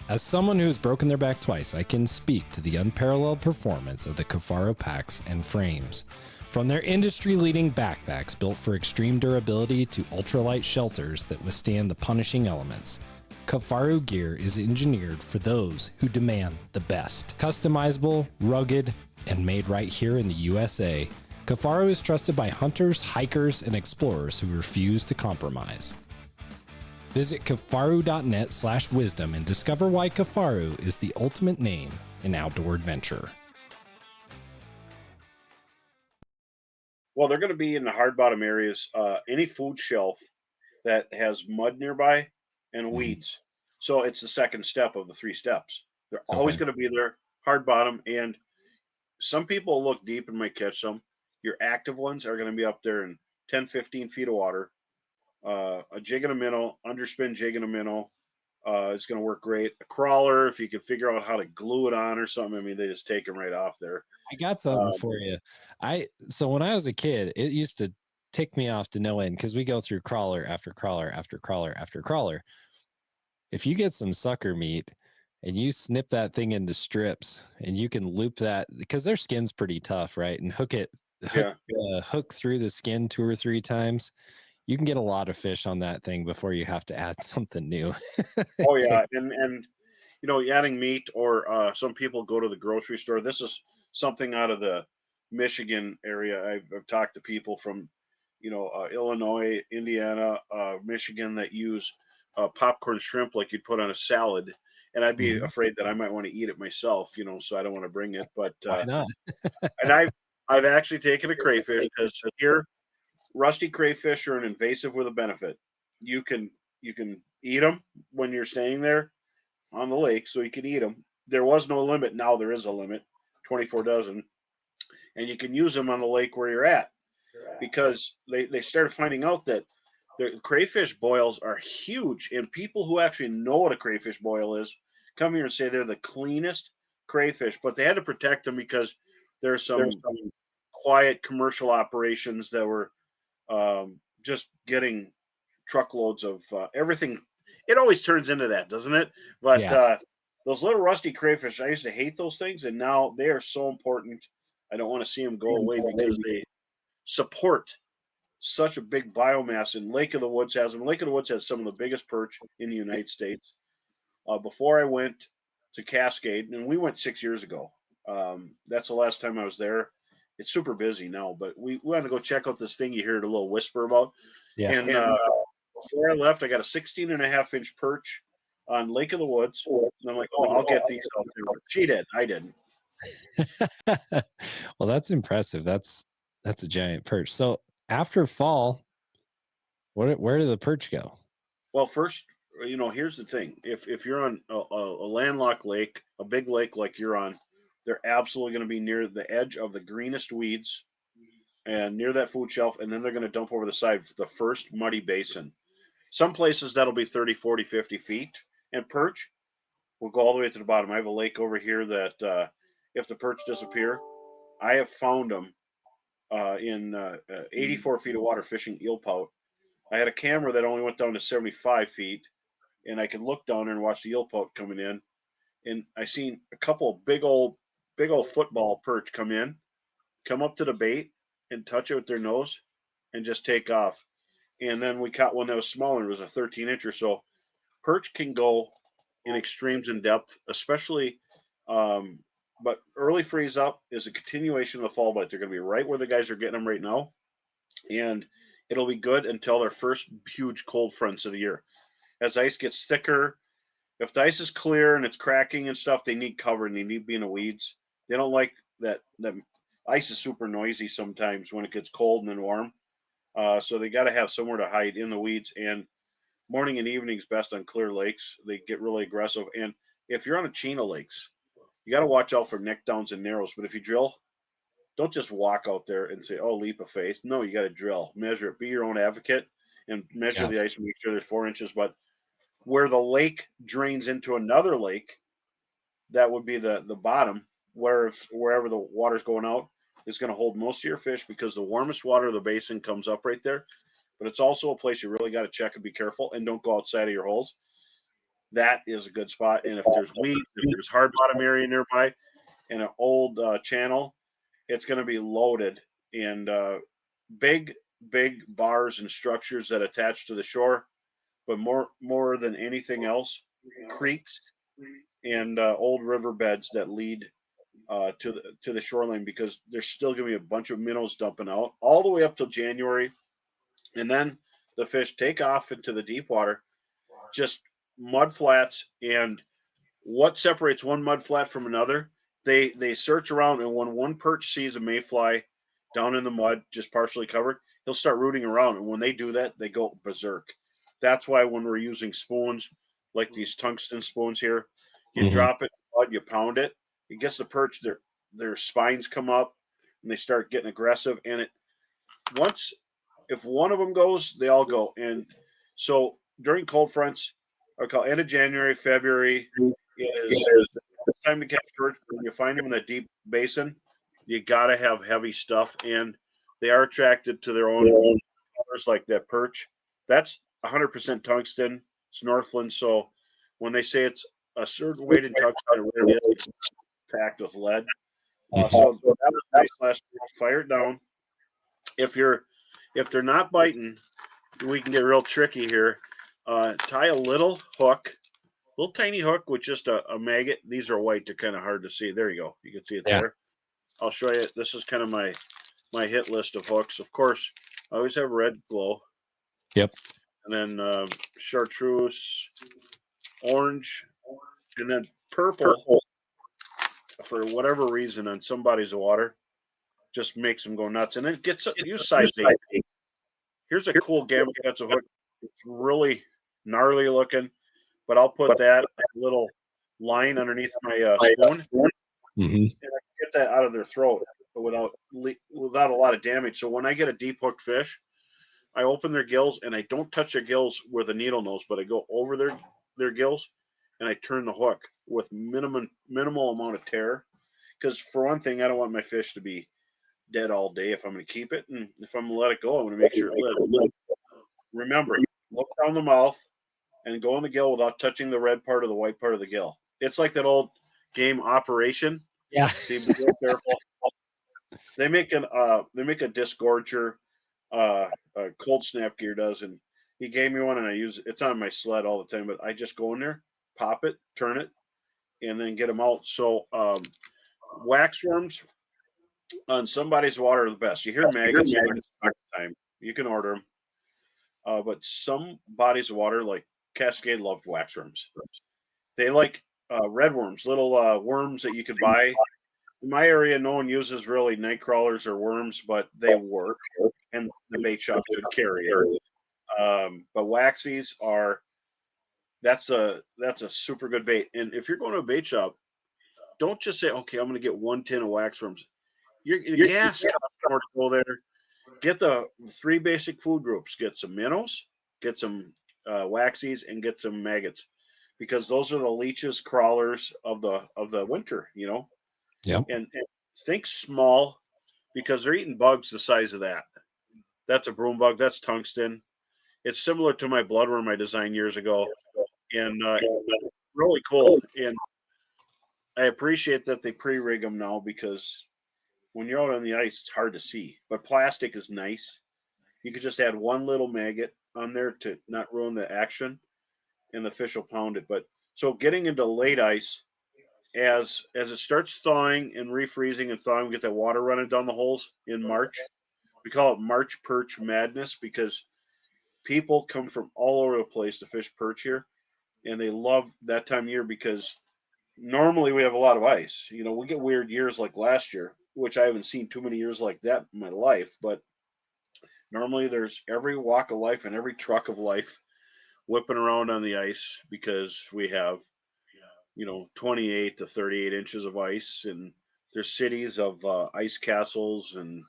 As someone who's broken their back twice, I can speak to the unparalleled performance of the Kifaru packs and frames, From their industry-leading backpacks built for extreme durability to ultralight shelters that withstand the punishing elements, Kifaru gear is engineered for those who demand the best. Customizable, rugged, and made right here in the USA, Kifaru is trusted by hunters, hikers, and explorers who refuse to compromise. Visit kifaru.net/wisdom and discover why Kifaru is the ultimate name in outdoor adventure.
Well, they're going to be in the hard bottom areas, any food shelf that has mud nearby and weeds. So it's the second step of the 3 steps. They're always
Okay.
going to be there, hard bottom. And some people look deep and might catch some. Your active ones are going to be up there in 10, 15 feet of water. A jig and a minnow, underspin jig and a minnow. It's going to work great. A crawler, if you can figure out how to glue it on or something, I mean, they just take them right off there.
I got something for you. So when I was a kid, it used to tick me off to no end because we go through crawler after crawler after crawler after crawler. If you get some sucker meat and you snip that thing into strips and you can loop that because their skin's pretty tough, right? And hook through the skin 2 or 3 times, you can get a lot of fish on that thing before you have to add something new.
Oh yeah, and you know, adding meat or some people go to the grocery store. This is something out of the Michigan area. I've talked to people from, you know, Illinois, Indiana, Michigan that use popcorn shrimp like you'd put on a salad. And I'd be
Mhm.
afraid that I might want to eat it myself, you know, so I don't want to bring it. But
Why not?
and I've actually taken a crayfish because here rusty crayfish are an invasive with a benefit. You can eat them when you're staying there on the lake, so you can eat them. There was no limit. Now there is a limit, 24 dozen, and you can use them on the lake where you're at because they started finding out that the crayfish boils are huge, and people who actually know what a crayfish boil is come here and say they're the cleanest crayfish, but they had to protect them because there's some quiet commercial operations that were just getting truckloads of everything. It always turns into that, doesn't it? But
Yeah.
those little rusty crayfish, I used to hate those things, and now they are so important. I don't want to see them go away because they support such a big biomass. And Lake of the Woods has them. Lake of the Woods has some of the biggest perch in the United States. Before I went to Cascade, and we went 6 years ago. That's the last time I was there. It's super busy now, but we wanted to go check out this thing you heard a little whisper about.
Yeah.
And before I left, I got a 16.5-inch perch on Lake of the Woods. And I'm like, oh, I'll get these out there. But she did. I didn't.
Well, that's impressive. That's a giant perch. So after fall, where did the perch go?
Well, first, you know, here's the thing. If you're on a landlocked lake, a big lake like you're on, they're absolutely going to be near the edge of the greenest weeds and near that food shelf. And then they're going to dump over the side for the first muddy basin. Some places that'll be 30, 40, 50 feet. And perch will go all the way to the bottom. I have a lake over here that if the perch disappear, I have found them in 84 feet of water fishing eel pout. I had a camera that only went down to 75 feet, and I could look down there and watch the eel pout coming in. And I seen a couple of big old football perch come up to the bait and touch it with their nose and just take off. And then we caught one that was smaller. It was a 13-inch or so. Perch can go in extremes in depth, especially. But early freeze up is a continuation of the fall bite. They're going to be right where the guys are getting them right now, and it'll be good until their first huge cold fronts of the year. As ice gets thicker, if the ice is clear and it's cracking and stuff, they need cover and they need to be in the weeds. They don't like that. That ice is super noisy sometimes when it gets cold and then warm. So they got to have somewhere to hide in the weeds. And morning and evening is best on clear lakes. They get really aggressive. And if you're on a chain of lakes, you got to watch out for neck downs and narrows. But if you drill, don't just walk out there and say, "Oh, leap of faith." No, you got to drill, measure it, be your own advocate, and measure the ice and make sure there's 4 inches. But where the lake drains into another lake, that would be the bottom, wherever the water's going out is going to hold most of your fish because the warmest water of the basin comes up right there. But it's also a place you really got to check and be careful and don't go outside of your holes. That is a good spot. And if there's weeds, if there's hard bottom area nearby and an old channel, it's going to be loaded and big bars and structures that attach to the shore, but more than anything else, creeks and old riverbeds that lead to the shoreline, because there's still going to be a bunch of minnows dumping out all the way up till January, and then the fish take off into the deep water, just mud flats. And what separates one mud flat from another? They search around, and when one perch sees a mayfly down in the mud, just partially covered, he'll start rooting around. And when they do that, they go berserk. That's why when we're using spoons, like these tungsten spoons here, you
Mhm.
drop it in mud, you pound it, it gets the perch, their spines come up, and they start getting aggressive. And it once if one of them goes, they all go. And so during cold fronts, I call end of January, February, it is time to catch perch. When you find them in the deep basin, you got to have heavy stuff, and they are attracted to their own colors, like that perch. That's 100% tungsten. It's Northland, so when they say it's a certain weight in tungsten, it really is. It's packed with lead. So that was nice last week. Fire it down. If they're not biting, we can get real tricky here. Tie a little hook, little tiny hook with just a maggot. These are white; they're kind of hard to see. There you go. You can see it
Yeah.
there. I'll show you. This is kind of my hit list of hooks. Of course, I always have red glow.
Yep.
And then chartreuse, orange, and then purple. For whatever reason, on some bodies of water, just makes them go nuts. And then use size 8. Here's a cool gamma a hook. It's really gnarly looking, but I'll put that little line underneath my spoon,
Mhm.
and I can get that out of their throat without a lot of damage. So when I get a deep hooked fish, I open their gills, and I don't touch their gills where the needle nose, but I go over their gills, and I turn the hook with minimal amount of tear. Because for one thing, I don't want my fish to be dead all day if I'm going to keep it, and if I'm going to let it go, I want to make sure it lives. Remember, look down the mouth and go in the gill without touching the red part or the white part of the gill. It's like that old game Operation.
Yeah.
See, be real careful. They make a disgorger, Cold Snap Gear does, and he gave me one, and I use it. It's on my sled all the time. But I just go in there, pop it, turn it, and then get them out. So wax worms on somebody's water are the best. You hear maggots all the time. You can order them. But some bodies of water, like Cascade, love waxworms. They like redworms, little worms that you could buy. In my area, no one uses really night crawlers or worms, but they work, and the bait shop should carry it. But waxies are that's a super good bait. And if you're going to a bait shop, don't just say, "Okay, I'm going to get 1 tin of waxworms." Your gas costs more to go there. Get the 3 basic food groups. Get some minnows, get some waxies, and get some maggots, because those are the leeches, crawlers of the winter.
Yep.
And think small, because they're eating bugs the size of that. That's a broom bug. That's tungsten. It's similar to my bloodworm I designed years ago, and really cool. And I appreciate that they pre-rig them now, because when you're out on the ice, it's hard to see. But plastic is nice. You could just add one little maggot on there to not ruin the action, and the fish will pound it. But so getting into late ice, as it starts thawing and refreezing and thawing, we get that water running down the holes in March. We call it March perch madness, because people come from all over the place to fish perch here, and they love that time of year, because normally we have a lot of ice. We get weird years like last year, which I haven't seen too many years like that in my life, but normally there's every walk of life and every truck of life whipping around on the ice, because we have 28 to 38 inches of ice, and there's cities of ice castles and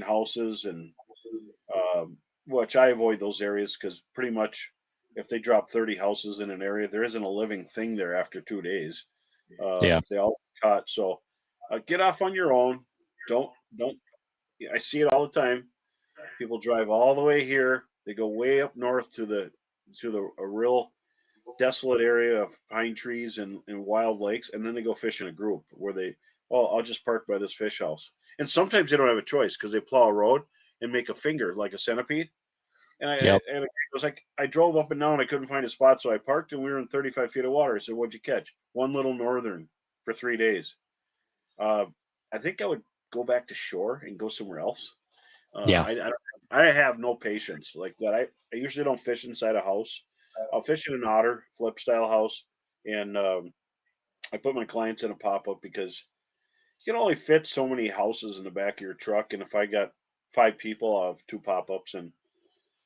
houses, and which I avoid those areas, because pretty much if they drop 30 houses in an area, there isn't a living thing there after 2 days.
Yeah.
They all caught. So get off on your own. Don't. I see it all the time. People drive all the way here. They go way up north to a real desolate area of pine trees and wild lakes, and then they go fish in a group where I'll just park by this fish house. And sometimes they don't have a choice because they plow a road and make a finger like a centipede. And
Yep.
it was like I drove up and down. I couldn't find a spot, so I parked, and we were in 35 feet of water. I said, "What'd you catch?" One little northern for 3 days. Uh, I think I would go back to shore and go somewhere else.
Yeah.
I have no patience like that. I usually don't fish inside a house. I'll fish in an otter flip style house, and I put my clients in a pop up because you can only fit so many houses in the back of your truck. And if I got 5 people, I'll have 2 pop ups, and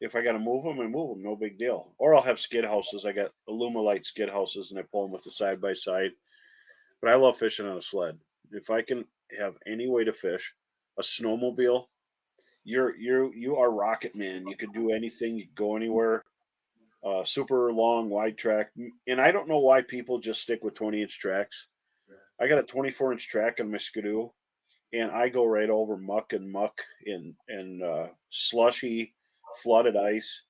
if I got to move them, I move them, no big deal. Or I'll have skid houses. I got Alumilite skid houses, and I pull them with the side by side. But I love fishing on a sled. If I can have any way to fish, a snowmobile, you are rocket man. You could do anything. You could go anywhere. Super long, wide track, and I don't know why people just stick with 20-inch tracks. I got a 24-inch track on my Skidoo, and I go right over muck and slushy, flooded ice,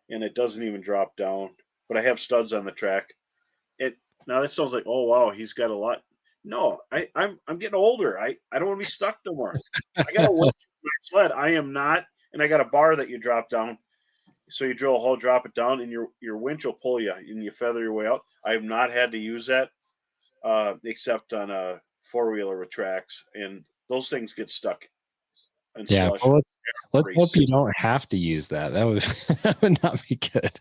and it doesn't even drop down. But I have studs on the track. It now that sounds like, oh wow, he's got a lot. No, I'm getting older. I don't want to be stuck no more. I got a winch in my sled. I am not, and I got a bar that you drop down. So you drill a hole, drop it down, and your winch will pull you, and you feather your way out. I have not had to use that except on a 4-wheeler with tracks, and those things get stuck in
Yeah.
slush
Well, let's
every
hope you
single.
don't have to use that. That would that would not be good.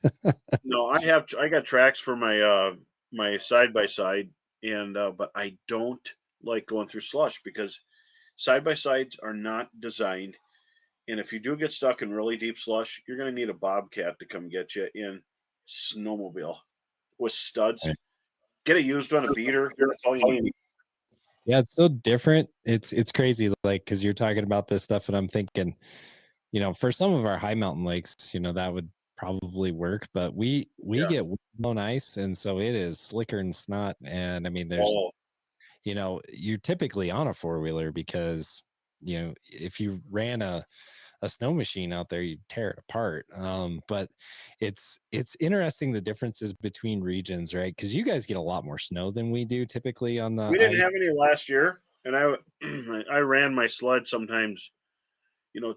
No, I got tracks for my side by side, and but I don't like going through slush because side by sides are not designed. And if you do get stuck in really deep slush, you're going to need a bobcat to come get you in snowmobile with studs.
Right.
Get a used one, a beater. That's all you need.
Yeah, it's so different. It's crazy, like because you're talking about this stuff, and I'm thinking, for some of our high mountain lakes, that would probably work, but we
Yeah.
get blown ice, and so it is slicker than snot. And I mean, there's
Oh,
you're typically on a 4-wheeler because if you ran a snow machine out there, you tear it apart. But it's interesting the differences between regions, right? Because you guys get a lot more snow than we do typically on the
we didn't
ice.
have any last year, and I ran my sled sometimes,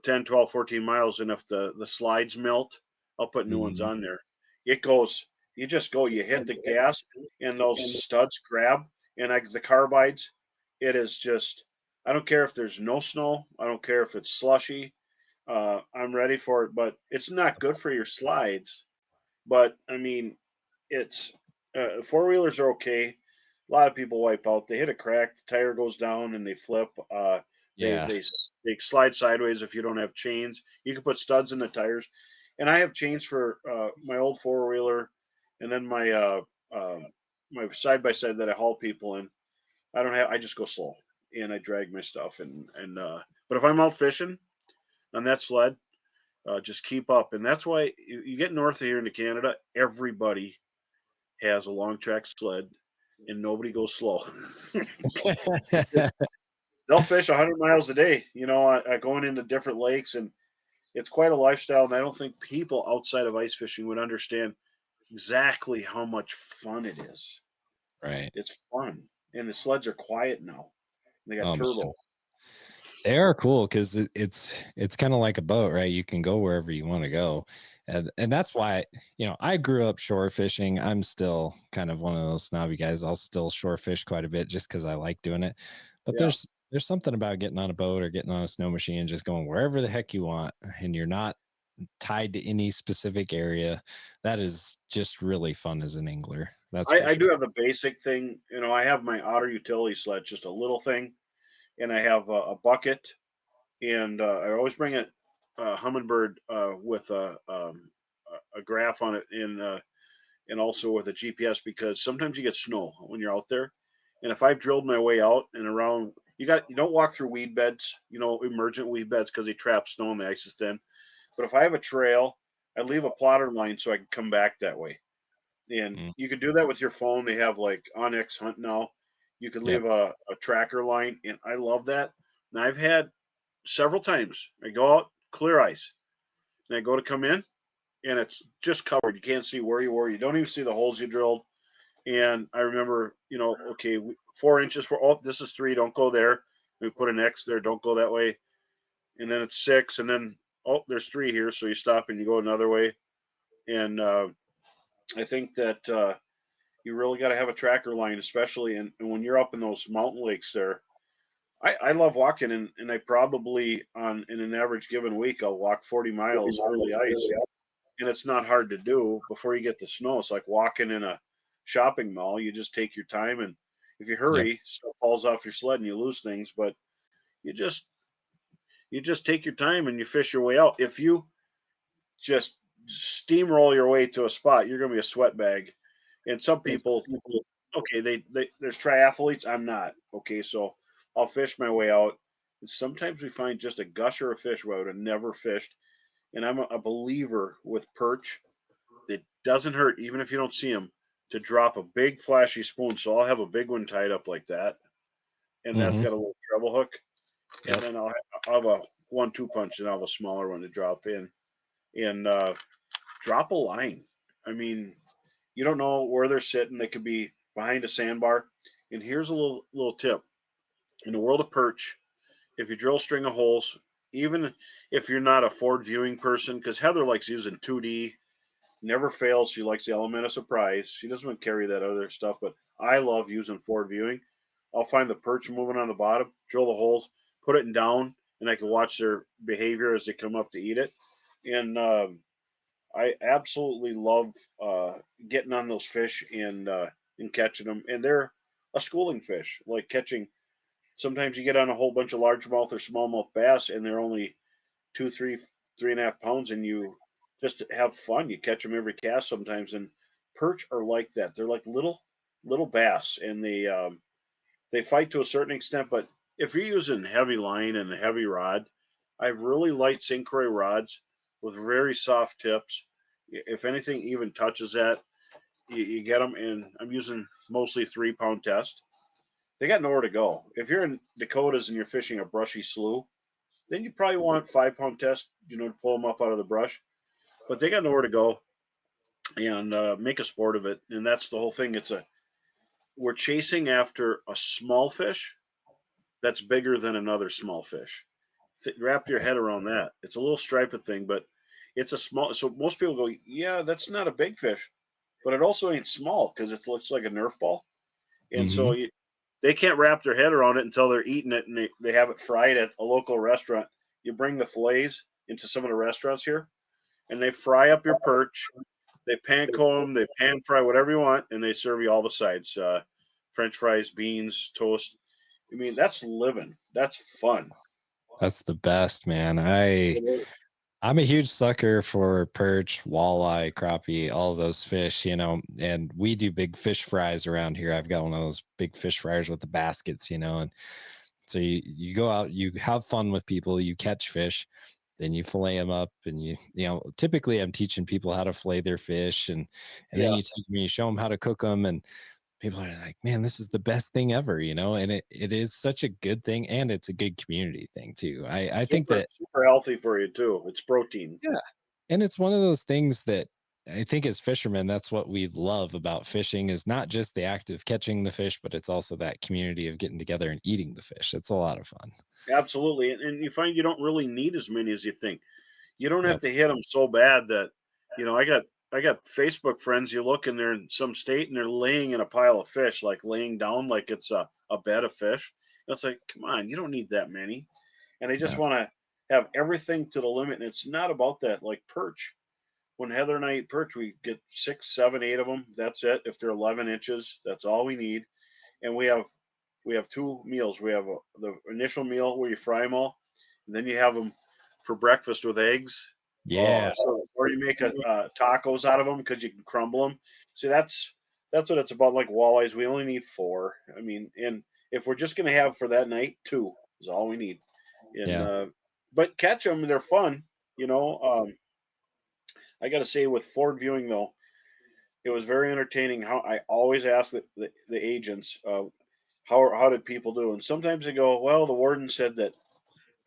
10, 12, 14 miles, and if the slides melt, I'll put new ones
Mhm.
on there. It goes, you just go, you hit the gas, and those studs grab, and the carbides, it is just, I don't care if there's no snow, I don't care if it's slushy, I'm ready for it, but it's not good for your slides. But I mean, it's 4-wheelers are okay. A lot of people wipe out. They hit a crack, the tire goes down, and they flip. They
Yeah.
they slide sideways if you don't have chains. You can put studs in the tires, and I have chains for my old 4-wheeler, and then my side by side that I haul people in. I don't have. I just go slow, and I drag my stuff, and but if I'm out fishing on that sled, just keep up, and that's why you get north of here into Canada, everybody has a long track sled, and nobody goes slow. They'll fish 100 miles a day, going into different lakes, and it's quite a lifestyle. And I don't think people outside of ice fishing would understand exactly how much fun it is.
Right.
It's fun, and the sleds are quiet now. They got
Oh man,
turbo.
they are cool because it's kind of like a boat, right? You can go wherever you want to go, and that's why I grew up shore fishing. I'm still kind of one of those snobby guys. I'll still shore fish quite a bit just because I like doing it. But
Yeah,
there's something about getting on a boat or getting on a snow machine and just going wherever the heck you want, and you're not tied to any specific area. That is just really fun as an angler. That's for
I do
sure.
have a basic thing. I have my otter utility sled, just a little thing, and I have a bucket, and I always bring a hummingbird with a graph on it, and also with a GPS because sometimes you get snow when you're out there. And if I've drilled my way out and around, you don't walk through weed beds, emergent weed beds because they trap snow and the ice is thin. But if I have a trail, I leave a plotter line so I can come back that way. And
Mm,
you can do that with your phone. They have like Onyx Hunt now. You could
yep.
leave a tracker line, and I love that. And I've had several times I go out, clear ice, and I go to come in, and it's just covered. You can't see where you were. You don't even see the holes you drilled. And I remember, okay, 4 inches for, oh, this is 3, don't go there. We put an X there. Don't go that way. And then it's 6, and then there's 3 here. So you stop and you go another way. And I think that you really got to have a tracker line, especially and when you're up in those mountain lakes there. I love walking, and I probably in an average given week I'll walk 40 miles early ice, and it's not hard to do before you get the snow. It's like walking in a shopping mall. You just take your time, and if you hurry, stuff falls off your sled and you lose things. But you just take your time and you fish your way out. If you just steamroll your way to a spot, you're going to be a sweat bag. And some people, okay, there's triathletes. I'm not. Okay, so I'll fish my way out. And sometimes we find just a gusher of fish we would have never fished. And I'm a believer with perch. It doesn't hurt, even if you don't see them, to drop a big flashy spoon. So I'll have a big one tied up like that, and that's got a little treble hook. And then I'll have a 1-2 punch, and I'll have a smaller one to drop in. And drop a line. I mean, you don't know where they're sitting. They could be behind a sandbar. And here's a little tip. In the world of perch, if you drill a string of holes, even if you're not a forward viewing person, because Heather likes using 2D, never fails. She likes the element of surprise. She doesn't want to carry that other stuff, but I love using forward viewing. I'll find the perch moving on the bottom, drill the holes, put it down, and I can watch their behavior as they come up to eat it. And I absolutely love getting on those fish and catching them. And they're a schooling fish, like catching. Sometimes you get on a whole bunch of largemouth or smallmouth bass, and they're only 2, 3, 3.5 pounds, and you just have fun. You catch them every cast sometimes, and perch are like that. They're like little bass, and they fight to a certain extent. But if you're using heavy line and a heavy rod, I have really light Syncroy rods with very soft tips. If anything even touches that, you get them. And I'm using mostly 3-pound test. They got nowhere to go. If you're in Dakotas and you're fishing a brushy slough, then you probably want 5-pound test, to pull them up out of the brush. But they got nowhere to go, and make a sport of it. And that's the whole thing. We're chasing after a small fish that's bigger than another small fish. Wrap your head around that. It's a little striped thing, but it's a small. So most people go, yeah, that's not a big fish, but it also ain't small because it looks like a Nerf ball. And so they can't wrap their head around it until they're eating it, and they have it fried at a local restaurant. You bring the fillets into some of the restaurants here, and they fry up your perch. They panko them, they pan fry, whatever you want, and they serve you all the sides: French fries, beans, toast. I mean, that's living. That's fun.
That's the best, man. I'm a huge sucker for perch, walleye, crappie, all of those fish, and we do big fish fries around here. I've got one of those big fish fryers with the baskets, and so you go out, you have fun with people, you catch fish, then you fillet them up, and typically I'm teaching people how to fillet their fish, and then you take them and you show them how to cook them, and people are like, man, this is the best thing ever, and it is such a good thing, and it's a good community thing too. I think that
super healthy for you too. It's protein.
Yeah. And it's one of those things that I think as fishermen, that's what we love about fishing, is not just the act of catching the fish, but it's also that community of getting together and eating the fish. It's a lot of fun.
Absolutely. And you find you don't really need as many as you think. You don't have
Yep.
to hit them so bad that, I got Facebook friends. You look and they're in some state and they're laying in a pile of fish, like laying down like it's a bed of fish. And it's like, come on, you don't need that many. And they just
Yeah.
want to have everything to the limit. And it's not about that. Like perch. When Heather and I eat perch, we get 6, 7, 8 of them. That's it. If they're 11 inches, that's all we need. And we have 2 meals. We have the initial meal where you fry them all, and then you have them for breakfast with eggs.
Yeah.
Or you make tacos out of them because you can crumble them. See, that's what it's about. Like walleyes, we only need 4. I mean, and if we're just gonna have for that night, 2 is all we need. And but catch them, they're fun. I got to say, with forward viewing though, it was very entertaining. How I always ask the agents, how did people do? And sometimes they go, well, the warden said that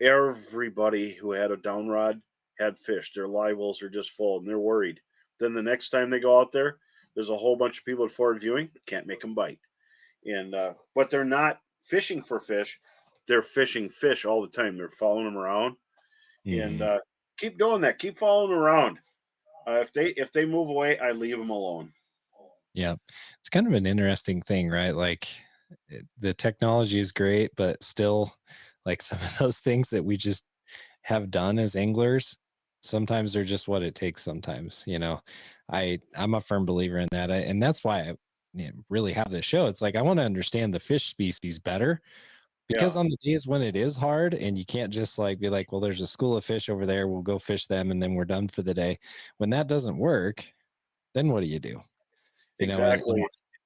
everybody who had a down rod had fish. Their live wells are just full, and they're worried. Then the next time they go out there, there's a whole bunch of people at forward viewing, can't make them bite. And but they're not fishing for fish. they're fishing fish all the time. They're following them around, and keep doing that. Keep following them around. If they move away, I leave them alone.
Yeah, it's kind of an interesting thing, right? Like the technology is great, but still, like some of those things that we just have done as anglers, sometimes they're just what it takes. Sometimes, I'm a firm believer in that, and that's why I really have this show. It's like I want to understand the fish species better. Because
Yeah,
on the days when it is hard and you can't just like be like, well, there's a school of fish over there, we'll go fish them and then we're done for the day. When that doesn't work, then what do you do? And
exactly.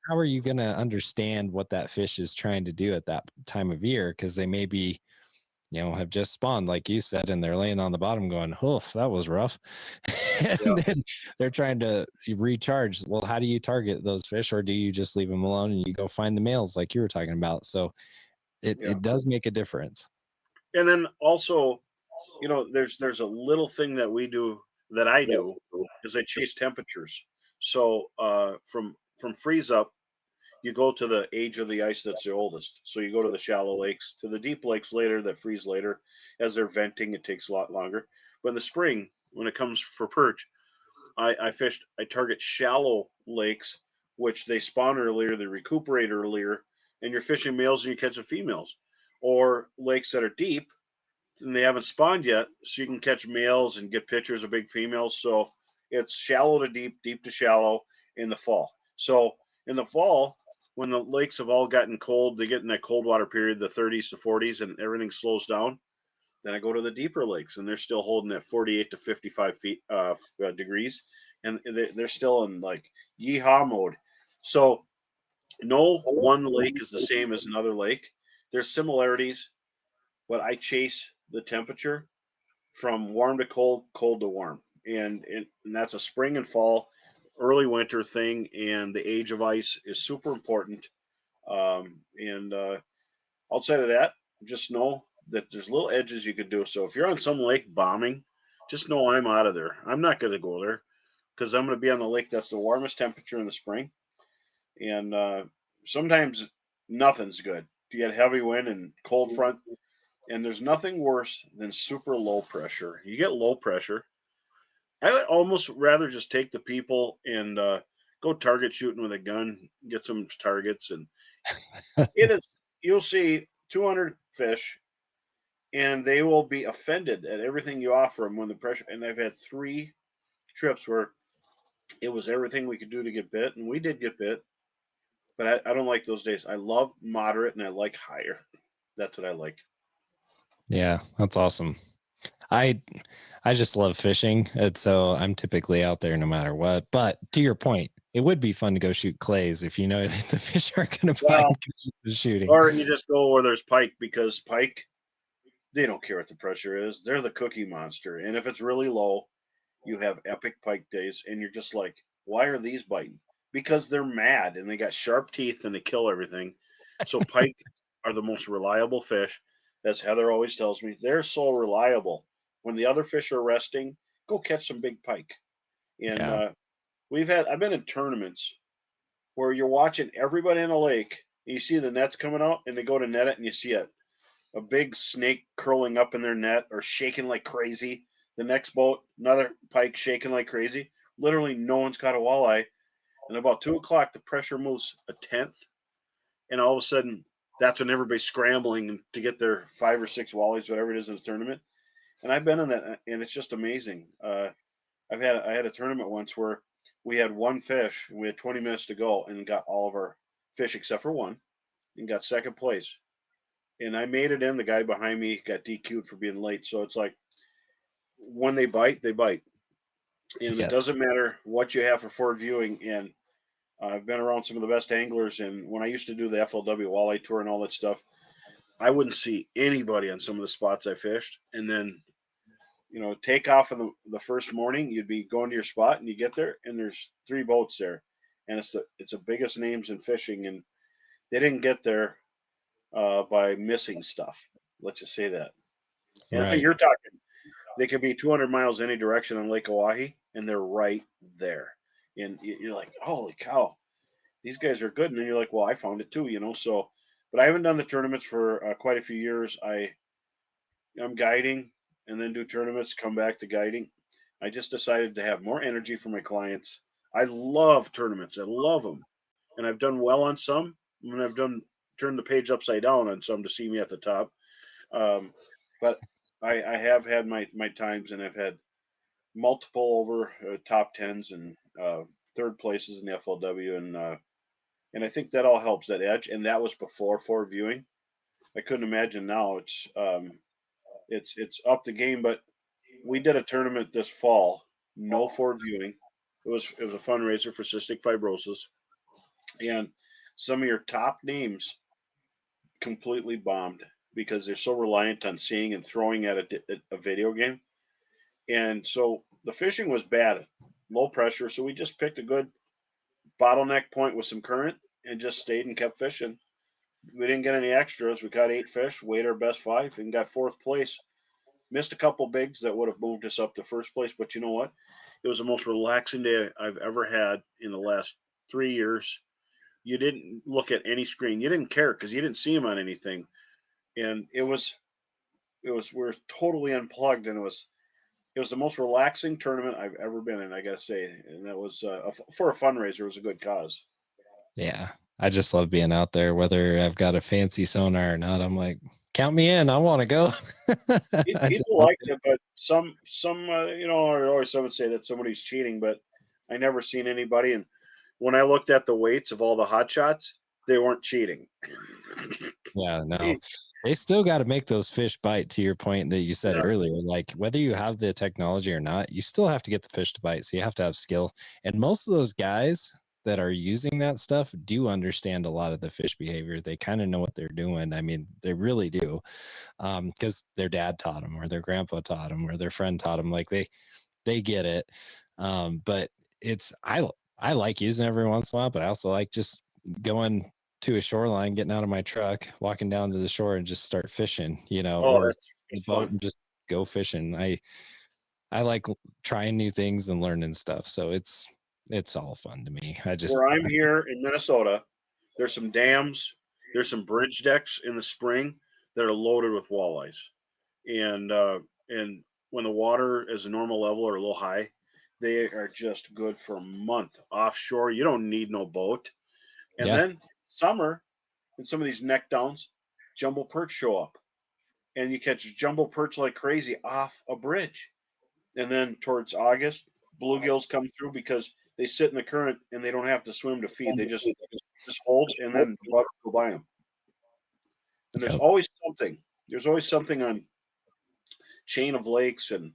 how are you going to understand what that fish is trying to do at that time of year? Because they may be, have just spawned, like you said, and they're laying on the bottom going, oof, that was rough.
Yeah,
And then they're trying to recharge. Well, how do you target those fish, or do you just leave them alone and you go find the males like you were talking about? So
yeah.
it does make a difference.
And then also, there's a little thing that I do is I chase temperatures. So from freeze up, you go to the age of the ice that's the oldest. So you go to the shallow lakes, to the deep lakes later that freeze later. As they're venting, it takes a lot longer. But in the spring, when it comes for perch, I target shallow lakes, which they spawn earlier, they recuperate earlier, and you're fishing males and you're catching females. Or lakes that are deep and they haven't spawned yet, so you can catch males and get pictures of big females. So it's shallow to deep, deep to shallow in the fall. So in the fall, when the lakes have all gotten cold, they get in that cold water period, the 30s to 40s, and everything slows down. Then I go to the deeper lakes, and they're still holding at 48 to 55 feet degrees, and they're still in like yeehaw mode. So no one lake is the same as another lake. There's similarities, but I chase the temperature from warm to cold, cold to warm, and that's a spring and fall, early winter thing. And the age of ice is super important. And outside of that, just know that there's little edges you could do. So if you're on some lake bombing, just know I'm out of there. I'm not going to go there because I'm going to be on the lake that's the warmest temperature in the spring. And sometimes nothing's good. You get heavy wind and cold front, and there's nothing worse than super low pressure. You get low pressure. I would almost rather just take the people and go target shooting with a gun, get some targets, and it is. You'll see 200 fish, and they will be offended at everything you offer them when the pressure. And I've had 3 trips where it was everything we could do to get bit, and we did get bit. But I don't like those days. I love moderate and I like higher. That's what I like.
Yeah, that's awesome. I I just love fishing, and so I'm typically out there no matter what. But to your point, it would be fun to go shoot clays if you know that the fish aren't going to bite
Well,
because you're just shooting.
or you just go where there's pike because pike, they don't care what the pressure is. They're the cookie monster. And if it's really low, you have epic pike days and you're just like, why are these biting? Because they're mad and they got sharp teeth and they kill everything. So pike are the most reliable fish. As Heather always tells me, they're so reliable. When the other fish are resting, go catch some big pike. And
Yeah,
I've been in tournaments where you're watching everybody in a lake. And you see the nets coming out and they go to net it and you see a big snake curling up in their net or shaking like crazy. The next boat, another pike shaking like crazy. Literally, no one's got a walleye. And about 2 o'clock, the pressure moves a tenth, and all of a sudden, that's when everybody's scrambling to get their 5 or 6 walleyes, whatever it is in the tournament. And I've been in that, and it's just amazing. I had a tournament once where we had one fish, and we had 20 minutes to go, and got all of our fish except for one, and got second place. And I made it in. The guy behind me got DQ'd for being late. So it's like when they bite, they bite, and it
yes,
doesn't matter what you have for forward viewing. And I've been around some of the best anglers, and when I used to do the FLW walleye tour and all that stuff, I wouldn't see anybody on some of the spots I fished. And then take off in the first morning, you'd be going to your spot, and you get there, and there's 3 boats there, and it's the biggest names in fishing, and they didn't get there by missing stuff. Let's just say that. And
right.
you're talking, they could be 200 miles any direction on Lake Oahe, and they're right there. And you're like, holy cow, these guys are good. And then you're like, well, I found it too. So But I haven't done the tournaments for quite a few years. I'm guiding and then do tournaments, come back to guiding. I just decided to have more energy for my clients. I love tournaments. I love them. And I've done well on some, and I've turned the page upside down on some to see me at the top. Um, but I have had my times, and I've had multiple over top tens and third places in the FLW, and I think that all helps, that edge. And that was before forward viewing. I couldn't imagine now. It's up the game. But we did a tournament this fall, no forward viewing. It was a fundraiser for cystic fibrosis, and some of your top names completely bombed because they're so reliant on seeing and throwing at a video game. And so the fishing was bad, low pressure. So we just picked a good bottleneck point with some current and just stayed and kept fishing. We didn't get any extras. We caught 8 fish, weighed our best 5, and got 4th place. Missed a couple bigs that would have moved us up to first place, but you know what? It was the most relaxing day I've ever had in the last 3 years. You didn't look at any screen. You didn't care because you didn't see them on anything, and we were totally unplugged, and it was the most relaxing tournament I've ever been in. I gotta say, and that was for a fundraiser. It was a good cause.
Yeah. I just love being out there, whether I've got a fancy sonar or not. I'm like, count me in. I want to go. I just
People
love
liked it, but some or always some would say that somebody's cheating, but I never seen anybody. And when I looked at the weights of all the hot shots, they weren't cheating.
Yeah, no. They still got to make those fish bite, to your point that you said
Yeah.
earlier. Like, whether you have the technology or not, you still have to get the fish to bite. So you have to have skill. And most of those guys that are using that stuff do understand a lot of the fish behavior. They kind of know what they're doing. I mean, they really do. Because their dad taught them, or their grandpa taught them, or their friend taught them. Like, they get it. But I like using it every once in a while, but I also like just going to a shoreline, getting out of my truck, walking down to the shore and just start fishing,
Oh,
or
it's
the boat
fun.
and just go fishing. I like trying new things and learning stuff. So it's all fun to me.
Where I'm here in Minnesota, there's some dams, there's some bridge decks in the spring that are loaded with walleyes, and when the water is a normal level or a little high, they are just good for a month offshore. You don't need no boat. And
Yeah.
then summer, in some of these neck downs, jumbo perch show up, and you catch jumbo perch like crazy off a bridge. And then towards August, bluegills come through because they sit in the current and they don't have to swim to feed. They just hold, and then the bugs go by them. And there's
Yep.
always something. There's always something on chain of lakes and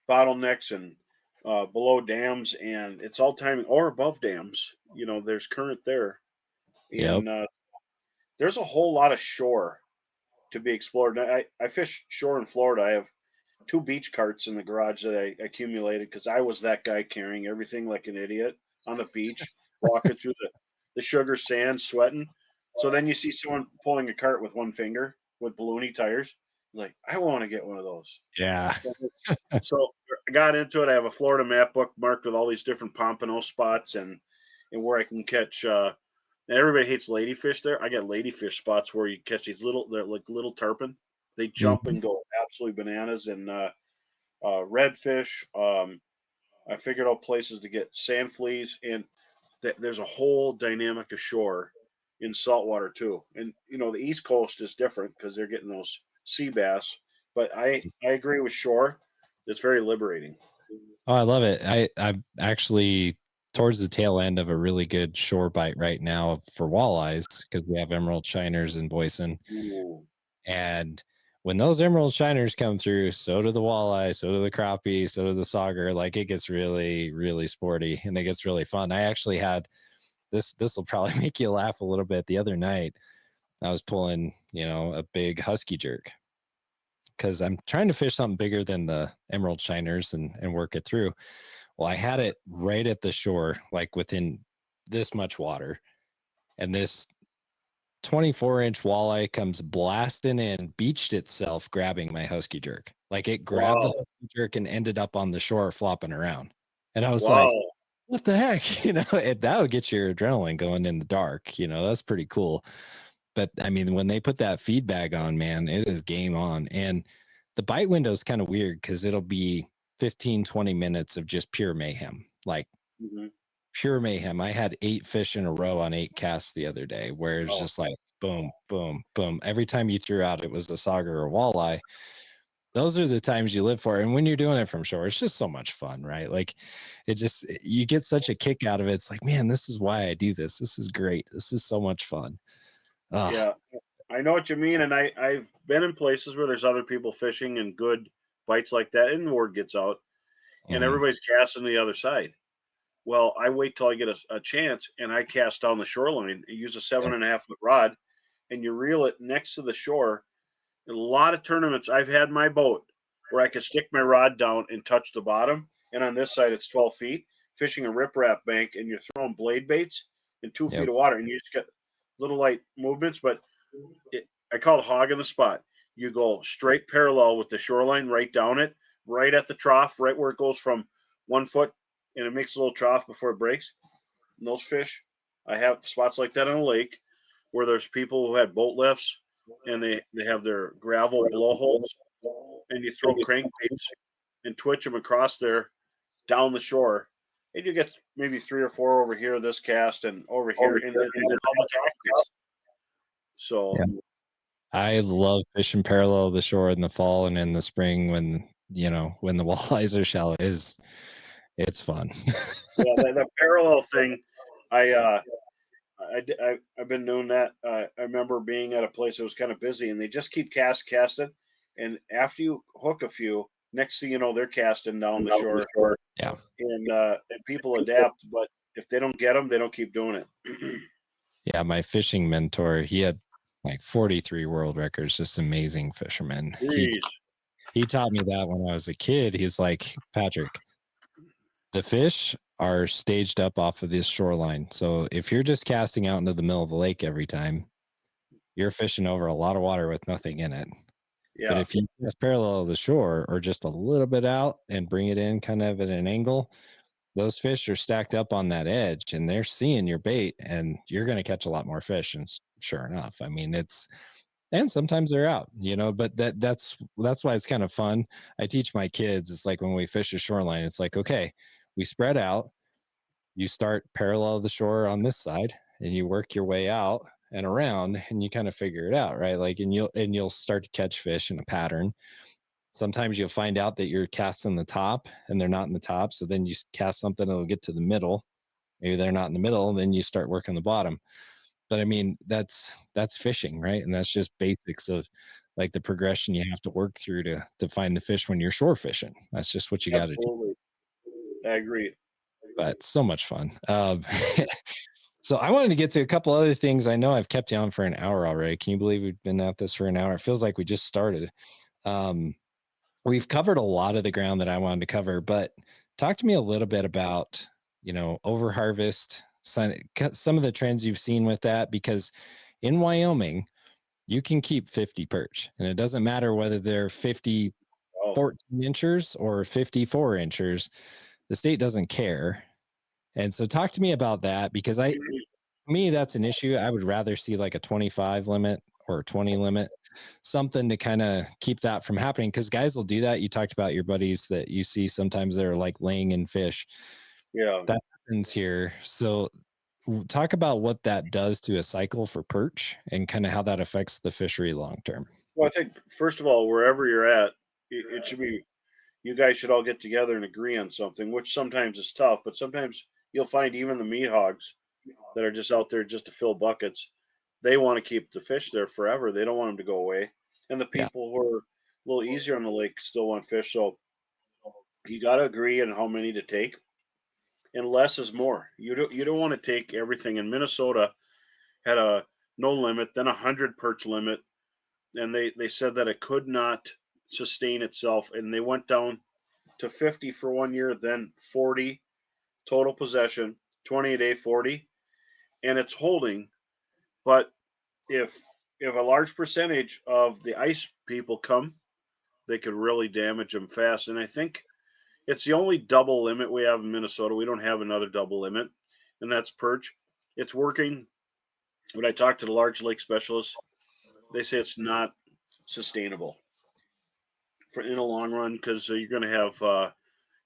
bottlenecks and below dams, and it's all timing, or above dams. There's current there,
Yep.
and there's a whole lot of shore to be explored. I fish shore in Florida. I have 2 beach carts in the garage that I accumulated because I was that guy carrying everything like an idiot on the beach, walking through the sugar sand, sweating. So then you see someone pulling a cart with one finger with balloony tires. Like, I want to get one of those.
Yeah.
So I got into it. I have a Florida map book marked with all these different pompano spots and where I can catch. And everybody hates ladyfish there. I got ladyfish spots where you catch they're like little tarpon. They jump
Mhm.
and go absolutely bananas. And redfish. I figured out places to get sand fleas, and there's a whole dynamic ashore in saltwater too. And the East Coast is different because they're getting those sea bass. But I agree with shore. It's very liberating.
Oh, I love it. I'm actually towards the tail end of a really good shore bite right now for walleyes because we have emerald shiners in Boyson.
Ooh.
And when those emerald shiners come through, so do the walleye, so do the crappie, so do the sauger. Like, it gets really, really sporty and it gets really fun. I actually had this will probably make you laugh a little bit. The other night, I was pulling, a big husky jerk because I'm trying to fish something bigger than the emerald shiners and work it through. Well, I had it right at the shore, like within this much water. And this 24-inch walleye comes blasting in, beached itself, grabbing my husky jerk. Like, it grabbed the
Wow.
husky jerk and ended up on the shore flopping around. And I was
Wow.
like, what the heck? That would get your adrenaline going in the dark. That's pretty cool. But I mean, when they put that feed bag on, man, it is game on. And the bite window is kind of weird because it'll be 15, 20 minutes of just pure mayhem, like
Mm-hmm.
pure mayhem. I had 8 fish in a row on 8 casts the other day where it's just like boom, boom, boom. Every time you threw out, it was a sauger or walleye. Those are the times you live for. And when you're doing it from shore, it's just so much fun, right? Like you get such a kick out of it. It's like, man, this is why I do this. This is great. This is so much fun.
Yeah, I know what you mean. And I've been in places where there's other people fishing and good bites like that, and the word gets out, and everybody's casting the other side. Well, I wait till I get a chance, and I cast down the shoreline and use a 7.5-foot rod, and you reel it next to the shore. In a lot of tournaments, I've had my boat where I could stick my rod down and touch the bottom, and on this side it's 12 feet, fishing a riprap bank, and you're throwing blade baits in 2 feet of water, and you just get little light movements. But I call it hogging the spot. You go straight parallel with the shoreline, right down it, right at the trough, right where it goes from 1 foot, and it makes a little trough before it breaks. And those fish, I have spots like that on a lake where there's people who had boat lifts, and they have their gravel blowholes, and you throw crankbaits and twitch them across there down the shore, and you get maybe 3 or 4 over here this cast and over here in the public access. So
I love fishing parallel to the shore in the fall and in the spring when when the walleyes are shallow. It's fun.
yeah, the parallel thing, I've been doing that. I remember being at a place that was kind of busy, and they just keep casting, and after you hook a few, next thing you know, they're casting down the shore.
Yeah.
And people adapt, but if they don't get them, they don't keep doing it.
Yeah, my fishing mentor, he had like 43 world records, just amazing fisherman. He taught me that when I was a kid. He's like, Patrick, the fish are staged up off of this shoreline. So if you're just casting out into the middle of the lake every time, you're fishing over a lot of water with nothing in it. But if you cast parallel to the shore or just a little bit out and bring it in kind of at an angle, those fish are stacked up on that edge and they're seeing your bait, and you're going to catch a lot more fish. And sure enough, I mean, and sometimes they're out, but that's why it's kind of fun. I teach my kids, it's like when we fish a shoreline, it's like, okay, we spread out, you start parallel to the shore on this side and you work your way out and around and you kind of figure it out, right? Like, and you'll start to catch fish in a pattern. Sometimes you'll find out that you're casting the top and they're not in the top. So then you cast something that'll get to the middle. Maybe they're not in the middle, and then you start working the bottom. But I mean, that's fishing, right? And that's just basics of like the progression you have to work through to find the fish when you're shore fishing. That's just what you got to do.
I agree.
But so much fun. So I wanted to get to a couple other things. I know I've kept you on for an hour already. Can you believe we've been at this for an hour? It feels like we just started. We've covered a lot of the ground that I wanted to cover, but talk to me a little bit about, over harvest, some of the trends you've seen with that, because in Wyoming, you can keep 50 perch, and it doesn't matter whether they're 14 inches or 54 inches. The state doesn't care. And so talk to me about that, because me, that's an issue. I would rather see like a 25 limit or a 20 limit, something to kind of keep that from happening, because guys will do that. You talked about your buddies that you see sometimes they're like laying in fish.
Yeah,
that happens here. So talk about what that does to a cycle for perch and kind of how that affects the fishery long term.
well, I think first of all, wherever you're at, it should be, you guys should all get together and agree on something, which sometimes is tough, but sometimes you'll find even the meat hogs that are just out there just to fill buckets, they want to keep the fish there forever. They don't want them to go away. And the people who are a little easier on the lake still want fish. So you got to agree on how many to take, and less is more. You don't want to take everything. In Minnesota had a no limit, then 100 perch limit, and they said that it could not sustain itself, and they went down to 50 for 1 year, then 40 total possession, 20 a day, 40, and it's holding. But if a large percentage of the ice people come, they could really damage them fast. And I think it's the only double limit we have in Minnesota. We don't have another double limit, and that's perch. It's working when I talk to the large lake specialists, they say it's not sustainable for in the long run because you're going to have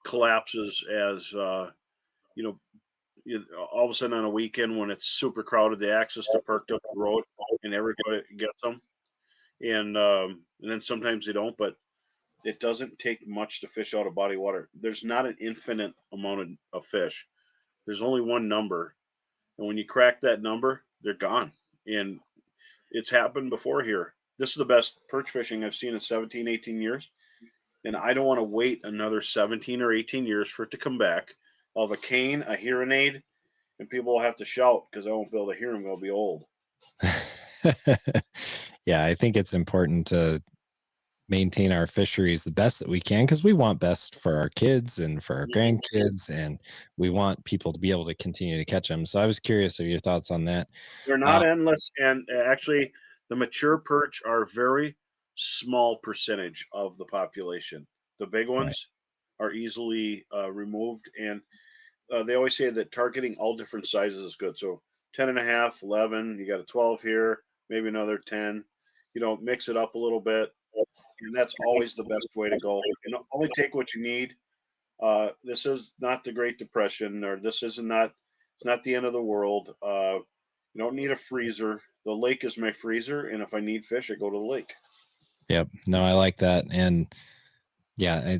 collapses as you know all of a sudden on a weekend when it's super crowded, the access to parked up the road and everybody gets them, and then sometimes they don't, but it doesn't take much to fish out of body water. There's not an infinite amount of fish. There's only one number, and when you crack that number, they're gone. And it's happened before here. This is the best perch fishing I've seen in 17, 18 years. And I don't want to wait another 17 or 18 years for it to come back. I'll have a cane, a hearing aid, and people will have to shout because I won't be able to hear them. They'll be old.
Yeah, I think it's important to maintain our fisheries the best that we can because we want best for our kids and for our grandkids, and we want people to be able to continue to catch them. So I was curious of your thoughts on that.
They're not endless, and actually, the mature perch are a very small percentage of the population. The big ones are easily removed, and they always say that targeting all different sizes is good. So 10 and a half, 11, you got a 12 here, maybe another 10, mix it up a little bit. And that's always the best way to go. And only take what you need. This is not the Great Depression, or it's not the end of the world. You don't need a freezer. The lake is my freezer, and if I need fish, I go to the lake.
Yep. No, I like that. And yeah,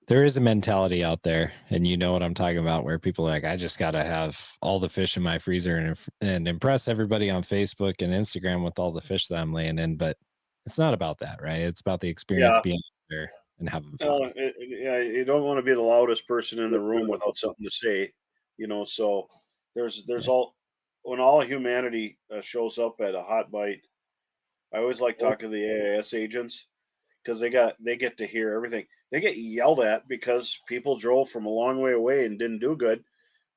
there is a mentality out there, and you know what I'm talking about, where people are like, I just got to have all the fish in my freezer and impress everybody on Facebook and Instagram with all the fish that I'm laying in. But it's not about that, right? It's about the experience being there and having fun.
You don't want to be the loudest person in the room without something to say, So there's all when all humanity shows up at a hot bite. I always like talking to the AIS agents because they get to hear everything. They get yelled at because people drove from a long way away and didn't do good.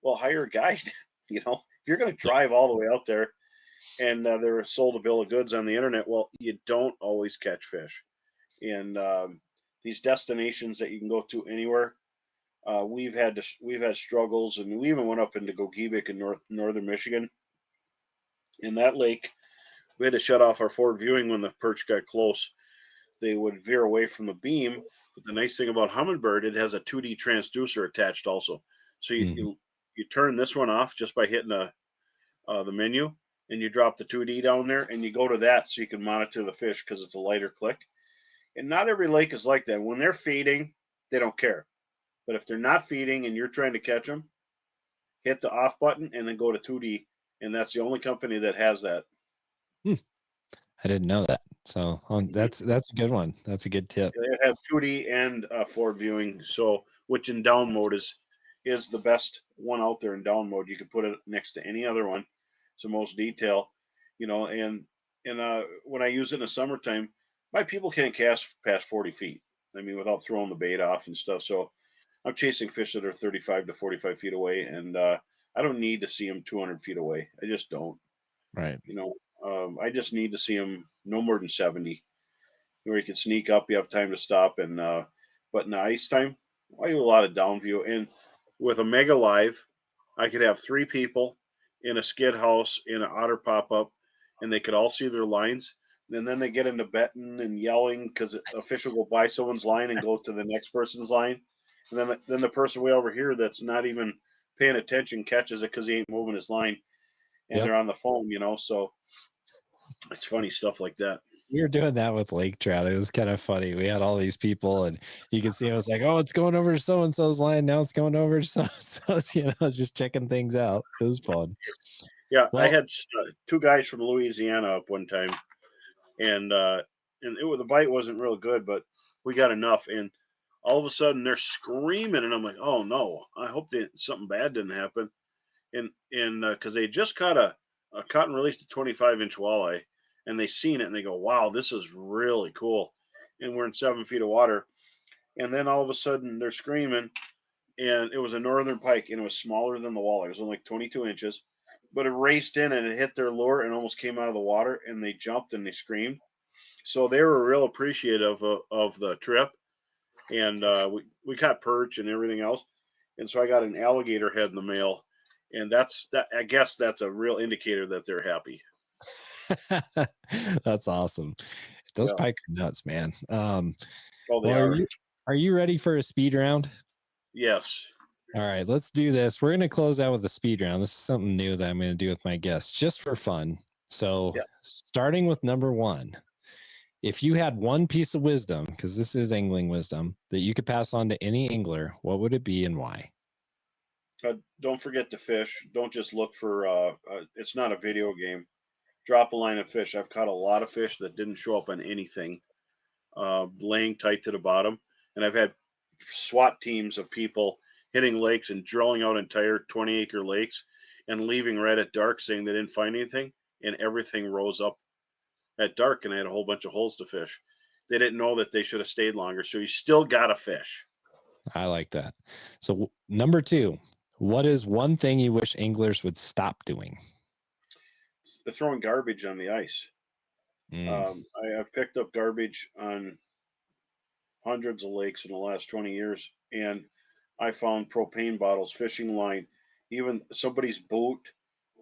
Well, hire a guide. If you're going to drive all the way out there and they're sold a bill of goods on the internet, well, you don't always catch fish. And these destinations that you can go to anywhere, we've had struggles, and we even went up into Gogebic in northern Michigan. In that lake, we had to shut off our forward viewing when the perch got close. They would veer away from the beam. But the nice thing about Humminbird, it has a 2D transducer attached also. So you turn this one off just by hitting the menu, and you drop the 2D down there, and you go to that so you can monitor the fish because it's a lighter click. And not every lake is like that. When they're feeding, they don't care. But if they're not feeding and you're trying to catch them, hit the off button and then go to 2D. And that's the only company that has that.
I didn't know that. So that's a good one. That's a good tip.
It has 2D and forward viewing. So which in down mode is the best one out there in down mode. You can put it next to any other one. It's the most detail, and when I use it in the summertime, my people can't cast past 40 feet. I mean, without throwing the bait off and stuff. So I'm chasing fish that are 35 to 45 feet away, and I don't need to see them 200 feet away. I just don't.
Right.
I just need to see them no more than 70, where you can sneak up. You have time to stop, and but in the ice time, I do a lot of down view. And with a Mega Live, I could have 3 people in a skid house in an otter pop up, and they could all see their lines. And then they get into betting and yelling because a fish will go by someone's line and go to the next person's line. And then the person way over here that's not even paying attention catches it because he ain't moving his line, and they're on the phone, So it's funny stuff like that.
We were doing that with lake trout. It was kind of funny. We had all these people, and you could see it was like, oh, it's going over to so and so's line. Now it's going over to so and so's. Just checking things out. It was fun.
Yeah, I had 2 guys from Louisiana up one time, and the bite wasn't real good, but we got enough. And all of a sudden they're screaming, and I'm like, oh no, I hope something bad didn't happen. And because they just caught a cotton released 25-inch walleye, and they seen it and they go, wow, this is really cool. And we're in 7 feet of water, and then all of a sudden they're screaming, and it was a northern pike, and it was smaller than the walleye. It was only like 22 inches, but it raced in and it hit their lure and almost came out of the water, and they jumped and they screamed. So they were real appreciative of the trip, and we caught perch and everything else. And so I got an alligator head in the mail, And that's that. I guess that's a real indicator that they're happy.
That's awesome. Those
Yeah.
pike are nuts, man.
Oh, they
Well,
are.
are you ready for a speed round?
Yes.
All right, let's do this. We're going to close out with a speed round. This is something new that I'm going to do with my guests just for fun. So,
Yeah.
starting with number 1, if you had one piece of wisdom, because this is angling wisdom, that you could pass on to any angler, what would it be and why?
Don't forget to fish. Don't just look for. It's not a video game. Drop a line of fish. I've caught a lot of fish that didn't show up on anything, laying tight to the bottom, and I've had SWAT teams of people hitting lakes and drilling out entire 20-acre lakes and leaving right at dark, saying they didn't find anything, and everything rose up at dark, and I had a whole bunch of holes to fish. They didn't know that they should have stayed longer, so you still got to fish.
I like that. So, number 2, what is one thing you wish anglers would stop doing?
They're throwing garbage on the ice.
Mm.
I've picked up garbage on hundreds of lakes in the last 20 years, and I found propane bottles, fishing line, even somebody's boot,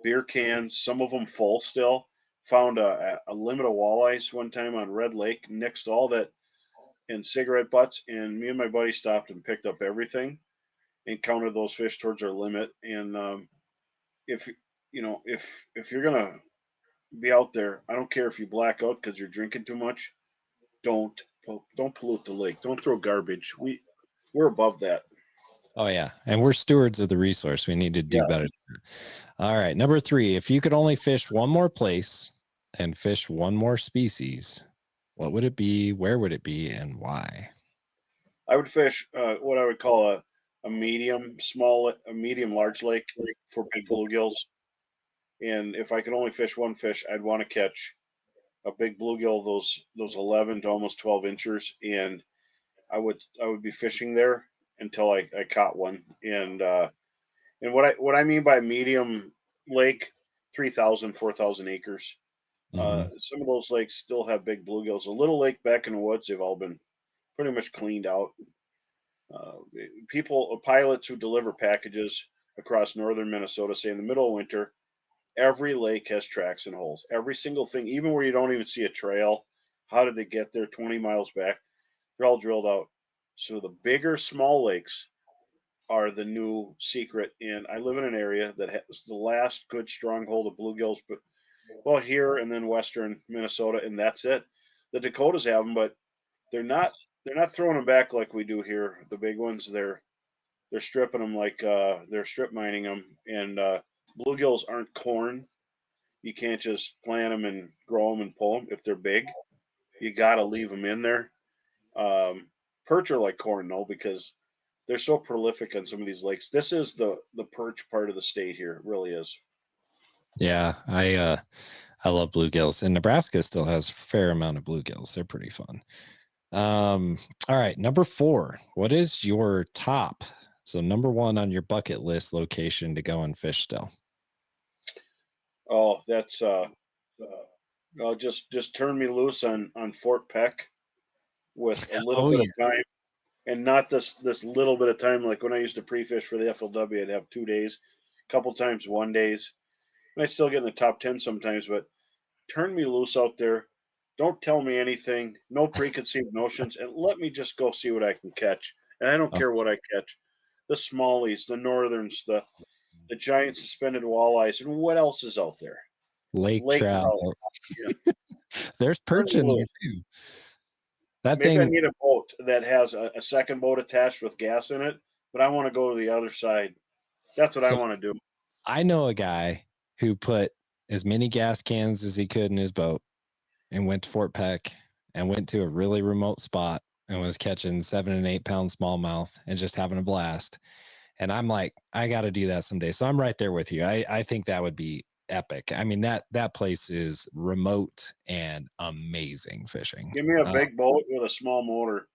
beer cans, some of them full still. Found a limit of walleyes one time on Red Lake, nixed all that, and cigarette butts, and me and my buddy stopped and picked up everything and counted those fish towards our limit. And if if you're gonna be out there, I don't care if you black out because you're drinking too much. Don't pollute the lake. Don't throw garbage. We're above that.
Oh, yeah. And we're stewards of the resource. We need to do
Yeah.
better. All right. Number 3, if you could only fish one more place and fish one more species, what would it be? Where would it be? And why?
I would fish what I would call a medium large lake for big bluegills. And if I could only fish one fish, I'd want to catch a big bluegill, those 11 to almost 12 inches, and I would be fishing there until I caught one. And what I mean by medium lake, 3,000, 4,000 acres.
Mhm.
Some of those lakes still have big bluegills. A little lake back in the woods, they've all been pretty much cleaned out. Pilots who deliver packages across northern Minnesota say in the middle of winter, every lake has tracks and holes. Every single thing, even where you don't even see a trail. How did they get there 20 miles back? They're all drilled out. So the bigger small lakes are the new secret. And I live in an area that has the last good stronghold of bluegills, but well, here and then western Minnesota, and that's it. The Dakotas have them, but they're not they're not throwing them back like we do here. The big ones, they're stripping them like they're strip mining them. And bluegills aren't corn. You can't just plant them and grow them and pull them. If they're big, you got to leave them in there. Um, Perch are like corn though because they're so prolific on some of these lakes. This is the perch part of the state here. It really is.
Yeah, I love bluegills, and Nebraska still has a fair amount of bluegills. They're pretty fun. All right, number 4. What is your top? So number 1 on your bucket list location to go and fish still.
Oh, that's just turn me loose on Fort Peck with a little
Oh
bit
yeah.
of time, and not this little bit of time like when I used to pre-fish for the FLW. I'd have 2 days, a couple times 1 days, and I still get in the top 10 sometimes. But turn me loose out there. Don't tell me anything. No preconceived notions, and let me just go see what I can catch. And I don't
Oh,
care what I catch. The smallies, the northerns, the giant suspended walleyes, and what else is out there?
lake
Lake
trout.
trout. Yeah.
There's
Turn
perch
me
in there
loose.
too. That
Maybe I
thing.
need a boat that has a second boat attached with gas in it, but I want to go to the other side. That's what I
So
want to do.
I know a guy who put as many gas cans as he could in his boat and went to Fort Peck and went to a really remote spot and was catching 7 and 8 pound smallmouth and just having a blast. And I'm like, I got to do that someday. So I'm right there with you. I think that would be epic. I mean, that place is remote and amazing fishing.
Give me a big boat with a small motor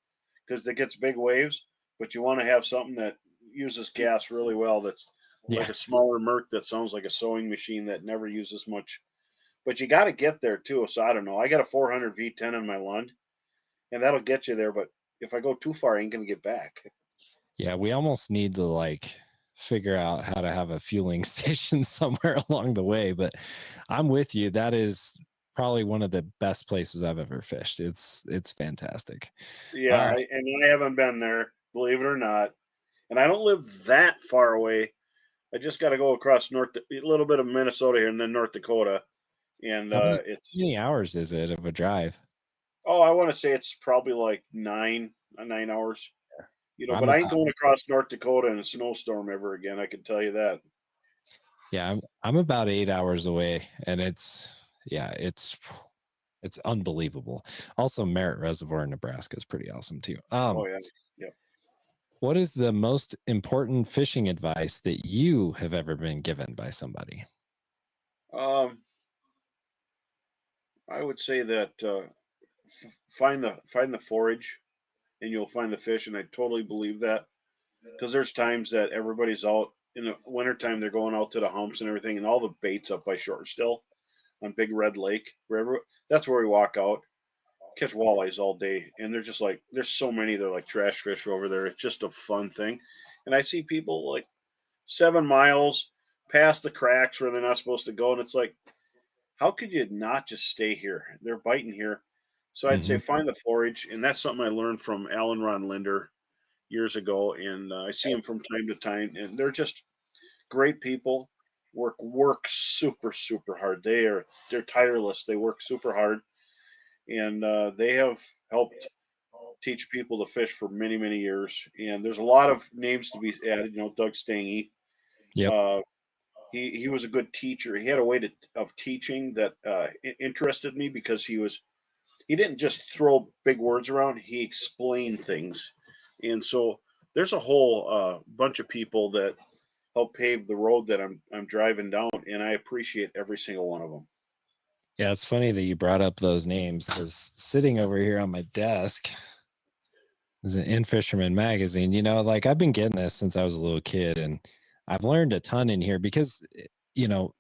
because it gets big waves, but you want to have something that uses gas really well. That's like
Yeah.
a smaller Merc that sounds like a sewing machine that never uses much. But you got to get there too. So I don't know. I got a 400 V10 in my Lund, and that'll get you there. But if I go too far, I ain't gonna get back.
Yeah. We almost need to like figure out how to have a fueling station somewhere along the way. But I'm with you. That is probably one of the best places I've ever fished. It's fantastic.
Yeah,
All right.
and I haven't been there, believe it or not. And I don't live that far away. I just got to go across a little bit of Minnesota here, and then North Dakota. And
How
it's
many hours is it of a drive?
I want to say it's probably like 9 hours.
I'm
But I ain't
about
going across North Dakota in a snowstorm ever again. I can tell you that.
I'm about 8 hours away, and it's unbelievable. Also, Merritt Reservoir in Nebraska is pretty awesome too.
Oh yeah, yeah.
What is the most important fishing advice that you have ever been given by somebody?
Um, I would say that find the forage, and you'll find the fish. And I totally believe that, because there's times that everybody's out in the wintertime. They're going out to the humps and everything, and all the baits up by shore still on Big Red Lake. That's where we walk out, catch walleyes all day, and they're just like there's so many. They're like trash fish over there. It's just a fun thing, and I see people like 7 miles past the cracks where they're not supposed to go, and it's like, how could you not just stay here? They're biting here. So I'd say
Hmm.
find the forage, and that's something I learned from Alan Ron Linder years ago, and I see them from time to time, and they're just great people. Work super hard. They're tireless. They work super hard, and they have helped teach people to fish for many years. And there's a lot of names to be added. Doug Stange.
Yep.
Uh, he was a good teacher. He had a way of teaching that interested me, because he didn't just throw big words around. He explained things, and so there's a whole bunch of people that help pave the road that I'm driving down, and I appreciate every single one of them.
Yeah, it's funny that you brought up those names, because sitting over here on my desk is an In Fisherman magazine. Like I've been getting this since I was a little kid, and I've learned a ton in here because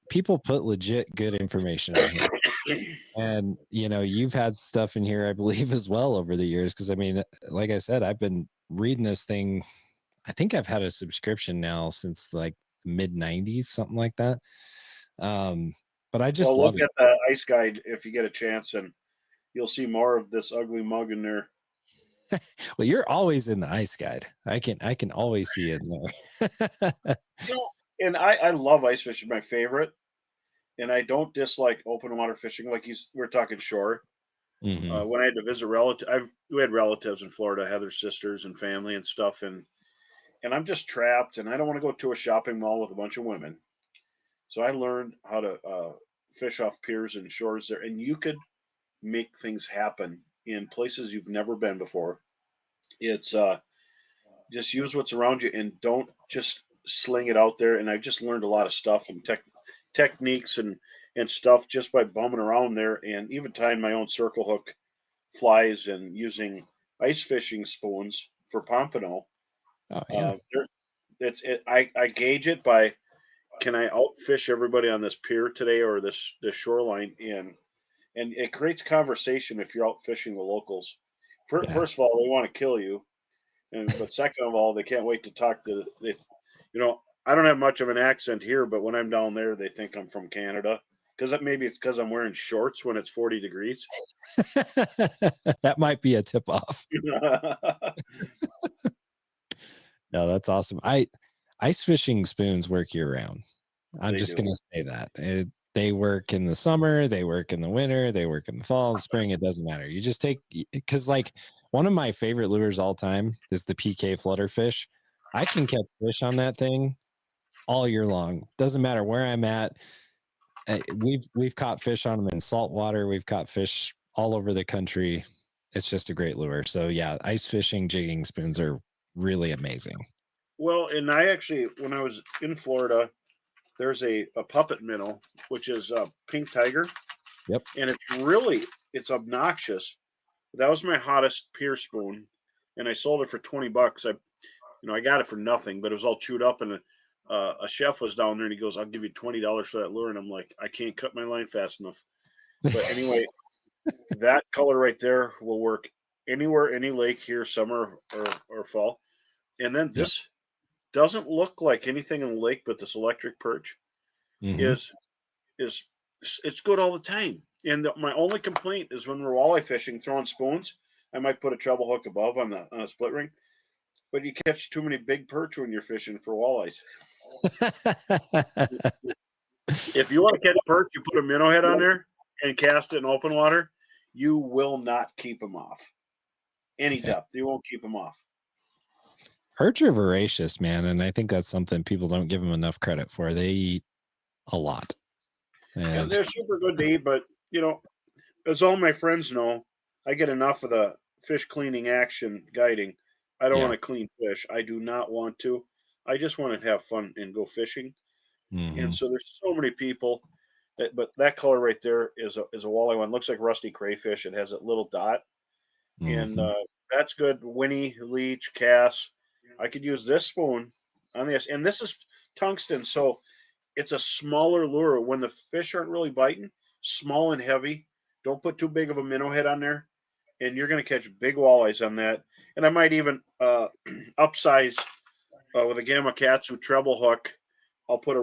people put legit good information in here. And you've had stuff in here, I believe, as well over the years. Because I mean, like I said, I've been reading this thing. I think I've had a subscription now since like mid '90s, something like that. But I just
Well, look
love it.
at the ice guide if you get a chance, and you'll see more of this ugly mug in there.
Well, you're always in the ice guide. I can always see it in there.
And I love ice fishing, my favorite, and I don't dislike open water fishing. Like we're talking shore.
Hmm.
When I had to visit we had relatives in Florida, Heather's sisters and family and stuff, and I'm just trapped, and I don't want to go to a shopping mall with a bunch of women. So I learned how to fish off piers and shores there, and you could make things happen in places you've never been before. It's just use what's around you, and don't just sling it out there. And I just learned a lot of stuff and techniques and stuff just by bumming around there, and even tying my own circle hook flies and using ice fishing spoons for pompano.
Oh yeah.
There, I gauge it by, can I outfish everybody on this pier today or this shoreline, and it creates conversation if you're out fishing the locals.
Yeah.
First of all, they want to kill you, but second of all, they can't wait to talk to this. I don't have much of an accent here, but when I'm down there, they think I'm from Canada, because maybe it's because I'm wearing shorts when it's 40 degrees.
That might be a tip off. No, that's awesome. Ice fishing spoons work year round. I'm
They
just
do.
gonna say that. They work in the summer, they work in the winter, they work in the fall, spring. It doesn't matter. You just take, because like one of my favorite lures all time is the PK flutterfish. I can catch fish on that thing all year long. Doesn't matter where I'm at. We've caught fish on them in salt water. We've caught fish all over the country. It's just a great lure. So yeah, ice fishing jigging spoons are really amazing.
Well, and I actually, when I was in Florida, there's a puppet minnow, which is a pink tiger,
Yep.
and it's obnoxious. That was my hottest pier spoon, and I sold it for $20. I got it for nothing, but it was all chewed up, and a chef was down there, and he goes, "I'll give you $20 for that lure," and I'm like, I can't cut my line fast enough. But anyway, that color right there will work anywhere, any lake here, summer or fall. And then
Yep.
doesn't look like anything in the lake, but this electric perch is it's good all the time. And my only complaint is when we're walleye fishing, throwing spoons. I might put a treble hook above on a split ring, but you catch too many big perch when you're fishing for walleyes. If you want to catch perch, you put a minnow head on there and cast it in open water. You will not keep them off. Any depth, you won't keep them off.
Perch are voracious, man, and I think that's something people don't give them enough credit for. They eat a lot.
Yeah,
And
they're super good to eat, but as all my friends know, I get enough of the fish cleaning action guiding. I don't
Yeah.
want to clean fish. I do not want to. I just want to have fun and go fishing. And so there's so many people but that color right there is a walleye one. Looks like rusty crayfish. It has a little dot. And that's good. Winnie, leech, cass. I could use this spoon on this. And this is tungsten, so it's a smaller lure. When the fish aren't really biting, small and heavy. Don't put too big of a minnow head on there, and you're going to catch big walleyes on that. And I might even upsize with a Gamma Katsu treble hook. I'll put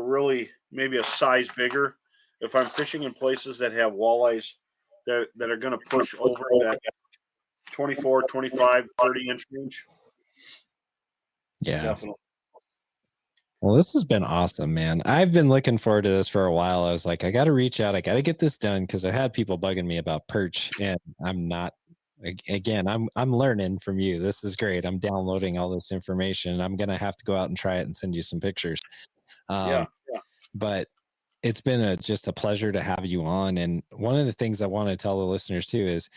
maybe a size bigger if I'm fishing in places that have walleyes that are going to push over that 24, 25, 30-inch range.
yeah.
Definitely.
Well, this has been awesome, man. I've been looking forward to this for a while. I was like, I got to reach out. I got to get this done because I had people bugging me about perch, and I'm not. Again, I'm learning from you. This is great. I'm downloading all this information. I'm gonna have to go out and try it and send you some pictures.
Yeah.
But it's been just a pleasure to have you on. And one of the things I want to tell the listeners too is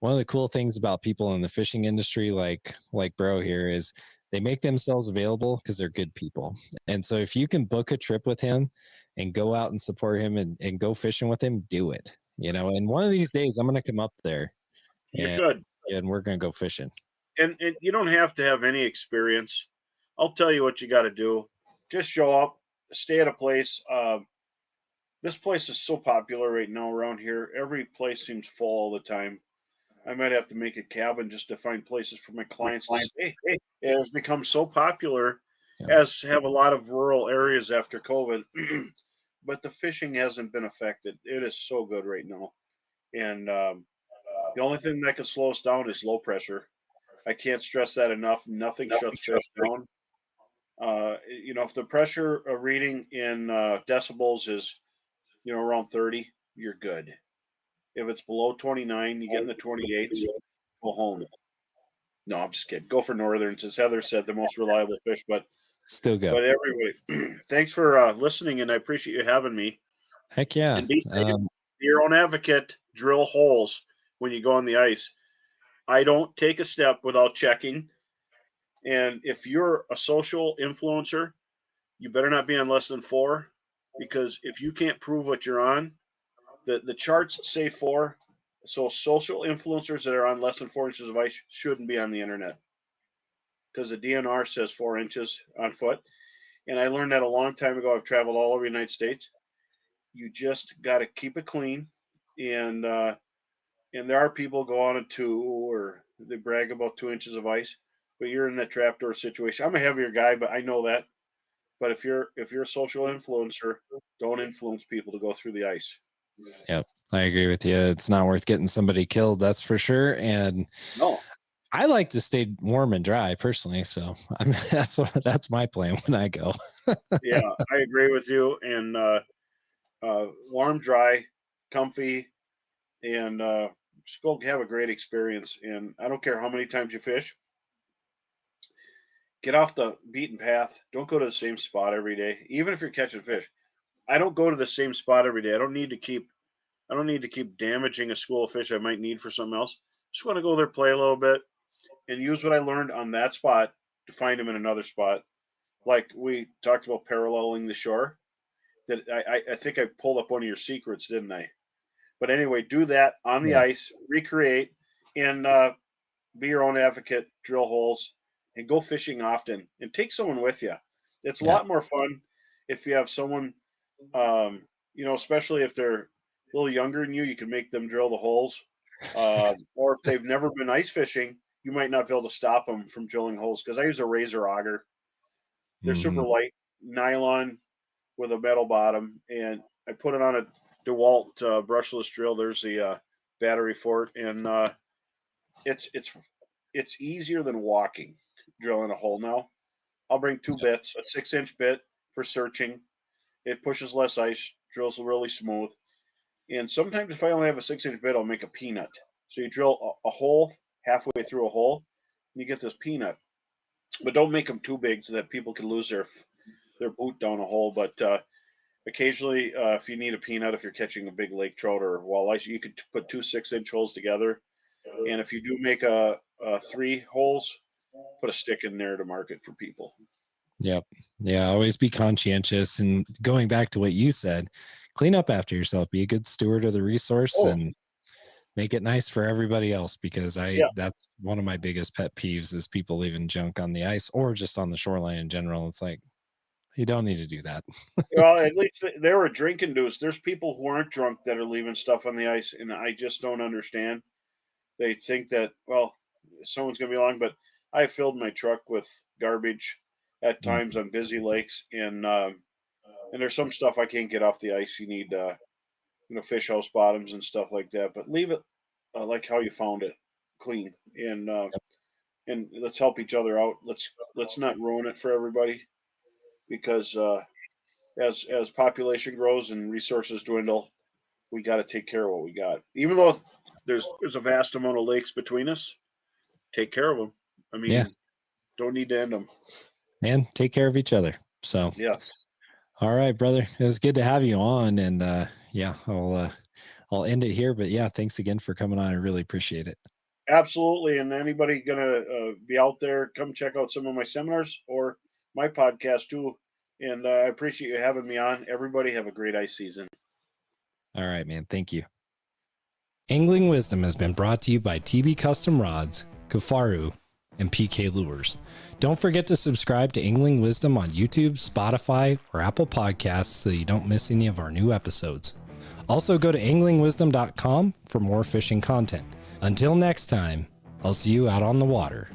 one of the cool things about people in the fishing industry, like Bro here, is they make themselves available because they're good people. And so if you can book a trip with him and go out and support him and go fishing with him, do it. And one of these days I'm going to come up there.
You should.
And we're going to go fishing.
And you don't have to have any experience. I'll tell you what you got to do. Just show up, stay at a place. This place is so popular right now around here. Every place seems full all the time. I might have to make a cabin just to find places for my clients to stay. It has become so popular, as have a lot of rural areas after COVID. But the fishing hasn't been affected. It is so good right now. And the only thing that can slow us down is low pressure. I can't stress that enough. Nothing shuts fish down. If the pressure reading in decibels is, around 30, you're good. If it's below 29, you get in the 28s, go home. No, I'm just kidding. Go for northerns, as Heather said, the most reliable fish. But
still go.
But anyway, thanks for listening, and I appreciate you having me.
Heck yeah.
And be your own advocate. Drill holes when you go on the ice. I don't take a step without checking. And if you're a social influencer, you better not be on less than 4, because if you can't prove what you're on, the charts say 4. So social influencers that are on less than 4 inches of ice shouldn't be on the internet, because the DNR says 4 inches on foot. And I learned that a long time ago. I've traveled all over the United States. You just got to keep it clean. And there are people go on a 2, or they brag about 2 inches of ice, but you're in that trapdoor situation. I'm a heavier guy, but I know that. But if you're a social influencer, don't influence people to go through the ice.
Yep, I agree with you. It's not worth getting somebody killed, that's for sure. And
no,
I like to stay warm and dry personally, so that's my plan when I go.
Yeah, I agree with you. And warm, dry, comfy, and just go have a great experience. And I don't care how many times you fish. Get off the beaten path. Don't go to the same spot every day, even if you're catching fish. I don't go to the same spot every day. I don't need to keep damaging a school of fish I might need for something else. Just want to go there, play a little bit, and use what I learned on that spot to find them in another spot. Like we talked about paralleling the shore. That I think I pulled up one of your secrets, didn't I? But anyway, do that on the ice, recreate, and be your own advocate, drill holes, and go fishing often. And take someone with you. It's a lot more fun if you have someone, especially if they're a little younger than you. You can make them drill the holes. Or if they've never been ice fishing, you might not be able to stop them from drilling holes, because I use a razor auger. They're super light, nylon with a metal bottom, and I put it on a DeWalt brushless drill. There's the battery for it, and it's easier than walking drilling a hole now. I'll bring two bits, a 6-inch bit for searching. It pushes less ice, drills really smooth. And sometimes if I only have a 6-inch bit, I'll make a peanut. So you drill a hole halfway through a hole, and you get this peanut. But don't make them too big so that people can lose their boot down a hole. But occasionally, if you need a peanut, if you're catching a big lake trout or walleye, you could put two 6-inch holes together. And if you do make a 3 holes, put a stick in there to mark it for people.
Yep. Yeah. Always be conscientious. And going back to what you said, clean up after yourself. Be a good steward of the resource and make it nice for everybody else, because that's one of my biggest pet peeves is people leaving junk on the ice or just on the shoreline in general. It's like, you don't need to do that.
Well, at least they were drink induced. There's people who aren't drunk that are leaving stuff on the ice, and I just don't understand. They think that, well, someone's going to be along, but I filled my truck with garbage at times on busy lakes, and there's some stuff I can't get off the ice. You need, fish house bottoms and stuff like that, but leave it like how you found it, clean, and let's help each other out. Let's not ruin it for everybody, because as population grows and resources dwindle, we got to take care of what we got. Even though there's a vast amount of lakes between us, take care of them. I mean, don't need to end them.
And take care of each other. So all right, brother. It was good to have you on, and I'll end it here. But yeah, thanks again for coming on. I really appreciate it.
Absolutely. And anybody gonna be out there, come check out some of my seminars or my podcast too. And I appreciate you having me on. Everybody have a great ice season.
All right, man. Thank you.
Angling Wisdom has been brought to you by TB Custom Rods, Kufaru, and PK Lures. Don't forget to subscribe to Angling Wisdom on YouTube, Spotify, or Apple Podcasts so you don't miss any of our new episodes. Also go to anglingwisdom.com for more fishing content. Until next time, I'll see you out on the water.